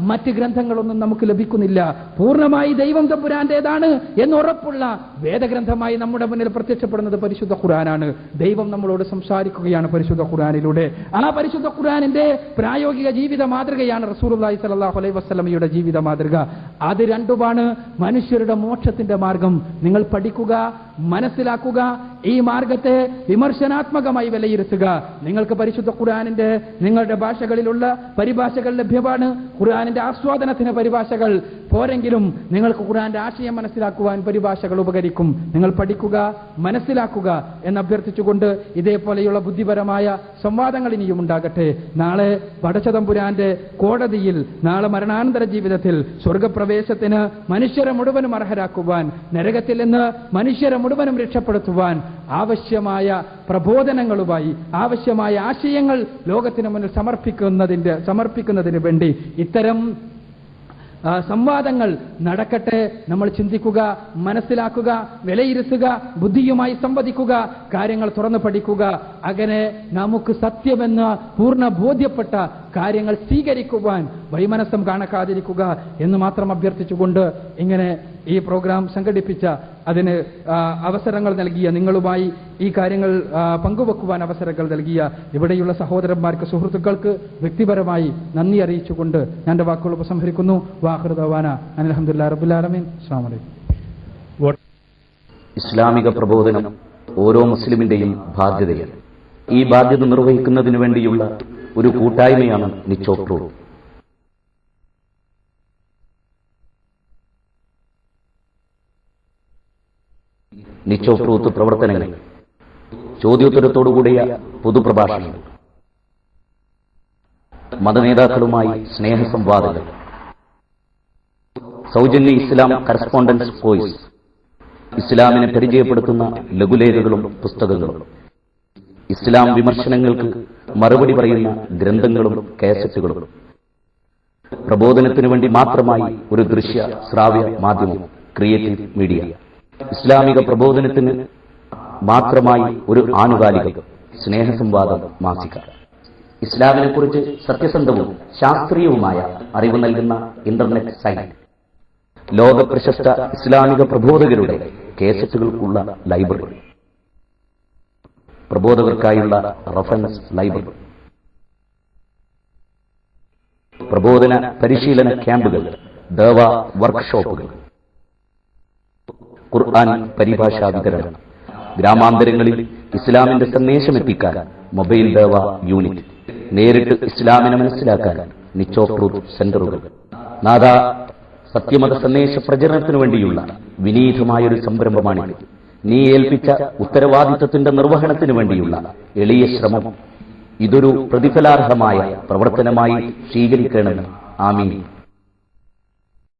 [SPEAKER 4] മറ്റ് ഗ്രന്ഥങ്ങളൊന്നും നമുക്ക് ലഭിക്കുന്നില്ല. പൂർണ്ണമായി ദൈവം തമ്പുരാന്റേതാണ് എന്നുറപ്പുള്ള വേദഗ്രന്ഥമായി നമ്മുടെ മുന്നിൽ പ്രത്യക്ഷപ്പെടുന്നത് പരിശുദ്ധ ഖുർആനാണ്. ദൈവം നമ്മളോട് സംസാരിക്കുകയാണ് പരിശുദ്ധ ഖുർആനിലൂടെ. ആ പരിശുദ്ധ ഖുർആനിന്റെ പ്രായോഗിക ജീവിത മാതൃകയാണ് റസൂലുള്ളാഹി സ്വല്ലല്ലാഹു അലൈഹി വസല്ലമയുടെ ജീവിത മാതൃക. അത് രണ്ടുമാണ് മനുഷ്യരുടെ മോക്ഷത്തിന്റെ മാർഗം. നിങ്ങൾ പഠിക്കുക, മനസ്സിലാക്കുക, ഈ മാർഗത്തെ വിമർശനാത്മകമായി വിലയിരുത്തുക. നിങ്ങൾക്ക് പരിശുദ്ധ ഖുർആനിന്റെ നിങ്ങളുടെ ഭാഷകളിലുള്ള പരിഭാഷകൾ ലഭ്യമാണ്. ഖുർആനിന്റെ ആസ്വാദനത്തിന് പരിഭാഷകൾ പോരെങ്കിലും നിങ്ങൾക്ക് ഖുർആന്റെ ആശയം മനസ്സിലാക്കുവാൻ പരിഭാഷകൾ ഉപകരിക്കും. നിങ്ങൾ പഠിക്കുക, മനസ്സിലാക്കുക എന്ന് അഭ്യർത്ഥിച്ചുകൊണ്ട് ഇതേപോലെയുള്ള ബുദ്ധിപരമായ സംവാദങ്ങൾ ഇനിയും ഉണ്ടാകട്ടെ. നാളെ പടച്ചതമ്പുരാന്റെ കോടതിയിൽ, നാളെ മരണാനന്തര ജീവിതത്തിൽ സ്വർഗപ്രവേശത്തിന് മനുഷ്യരെ മുഴുവനും അർഹരാക്കുവാൻ, നരകത്തിൽ നിന്ന് മനുഷ്യരെ മുഴുവനും രക്ഷപ്പെടുത്തുവാൻ ആവശ്യമായ പ്രബോധനങ്ങളുമായി, ആവശ്യമായ ആശയങ്ങൾ ലോകത്തിന് മുന്നിൽ സമർപ്പിക്കുന്നതിന് വേണ്ടി ഇത്തരം സംവാദങ്ങൾ നടക്കട്ടെ. നമ്മൾ ചിന്തിക്കുക, മനസ്സിലാക്കുക, വിലയിരുത്തുക, ബുദ്ധിയുമായി സംവദിക്കുക, കാര്യങ്ങൾ തുറന്നു പഠിക്കുക. അങ്ങനെ നമുക്ക് സത്യമെന്ന് പൂർണ്ണ ബോധ്യപ്പെട്ട കാര്യങ്ങൾ സ്വീകരിക്കുവാൻ വൈമനസ്സം കാണിക്കാതിരിക്കുക എന്ന് മാത്രം അഭ്യർത്ഥിച്ചുകൊണ്ട് ഇങ്ങനെ ഈ പ്രോഗ്രാം സംഘടിപ്പിച്ച, അതിന് അവസരങ്ങൾ നൽകിയ, നിങ്ങളുമായി ഈ കാര്യങ്ങൾ പങ്കുവെക്കുവാൻ അവസരങ്ങൾ നൽകിയ ഇവിടെയുള്ള സഹോദരന്മാർക്ക്, സുഹൃത്തുക്കൾക്ക് വ്യക്തിപരമായി നന്ദി അറിയിച്ചുകൊണ്ട് ഞാൻ എൻ്റെ വാക്കുകൾ ഉപസംഹരിക്കുന്നു. വാഖിറു ദഅ്വാനാ അൽഹംദുലില്ലാഹി റബ്ബിൽ ആലമീൻ. അസ്സലാമു അലൈക്കും.
[SPEAKER 5] ഇസ്ലാമിക പ്രബോധനം ഓരോ മുസ്ലിമിന്റെയും ബാധ്യതയാണ്. ഈ ബാധ്യത നിർവഹിക്കുന്നതിനു വേണ്ടിയുള്ള ഒരു കൂട്ടായ്മയാണ് നിച്ചോ ട്രൂത്ത്. നിച്ചോ ട്രൂത്ത് പ്രവർത്തനങ്ങൾ, ചോദ്യോത്തരത്തോടുകൂടിയ പൊതുപ്രഭാഷണങ്ങൾ, മതനേതാക്കളുമായി സ്നേഹസംവാദങ്ങൾ, സൗജന്യ ഇസ്ലാം കറസ്പോണ്ടൻസ് കോഴ്സ്, ഇസ്ലാമിനെ പരിചയപ്പെടുത്തുന്ന ലഘുലേഖകളും പുസ്തകങ്ങളും, ഇസ്ലാം വിമർശനങ്ങൾക്ക് മറുപടി പറയുന്ന ഗ്രന്ഥങ്ങളും കാസറ്റുകളും, പ്രബോധനത്തിനു വേണ്ടി മാത്രമായി ഒരു ദൃശ്യ ശ്രാവ്യ മാധ്യമം ക്രിയേറ്റീവ് മീഡിയ, ഇസ്ലാമിക പ്രബോധനത്തിന് മാത്രമായി ഒരു ആനുകാലിക സ്നേഹസംവാദം മാസിക, ഇസ്ലാമിനെക്കുറിച്ച് സത്യസന്ധവും ശാസ്ത്രീയവുമായ അറിവ് നൽകുന്ന ഇന്റർനെറ്റ് സൈറ്റ്, ലോകപ്രശസ്ത ഇസ്ലാമിക പ്രബോധകരുടെ കേസറ്റുകൾക്കുള്ള ലൈബ്രറി, പ്രബോധകർക്കായുള്ള റഫറൻസ് ലൈബ്രറി, പ്രബോധന പരിശീലന ക്യാമ്പുകൾ, ദഅവ വർക്ക്ഷോപ്പുകൾ, ഖുർആൻ പരിഭാഷാ വിതരണം, ഗ്രാമാന്തരങ്ങളിൽ ഇസ്ലാമിന്റെ സന്ദേശമെത്തിക്കാൻ മൊബൈൽ ദഅവ യൂണിറ്റ്, നേരിട്ട് ഇസ്ലാമിനെ മനസ്സിലാക്കാൻ നിച്ച് ഓഫ് ട്രൂത്ത് സെന്ററുകൾ. നാഥ, സത്യമത സന്ദേശ പ്രചരണത്തിനു വേണ്ടിയുള്ള വിനീതമായൊരു സംരംഭമാണിത്. നീ ഏൽപ്പിച്ച ഉത്തരവാദിത്വത്തിന്റെ നിർവഹണത്തിനു വേണ്ടിയുള്ള എളിയ ശ്രമം ഇതൊരു പ്രതിഫലാർഹമായ പ്രവർത്തനമായി സ്വീകരിക്കണമെന്ന്. ആമീൻ.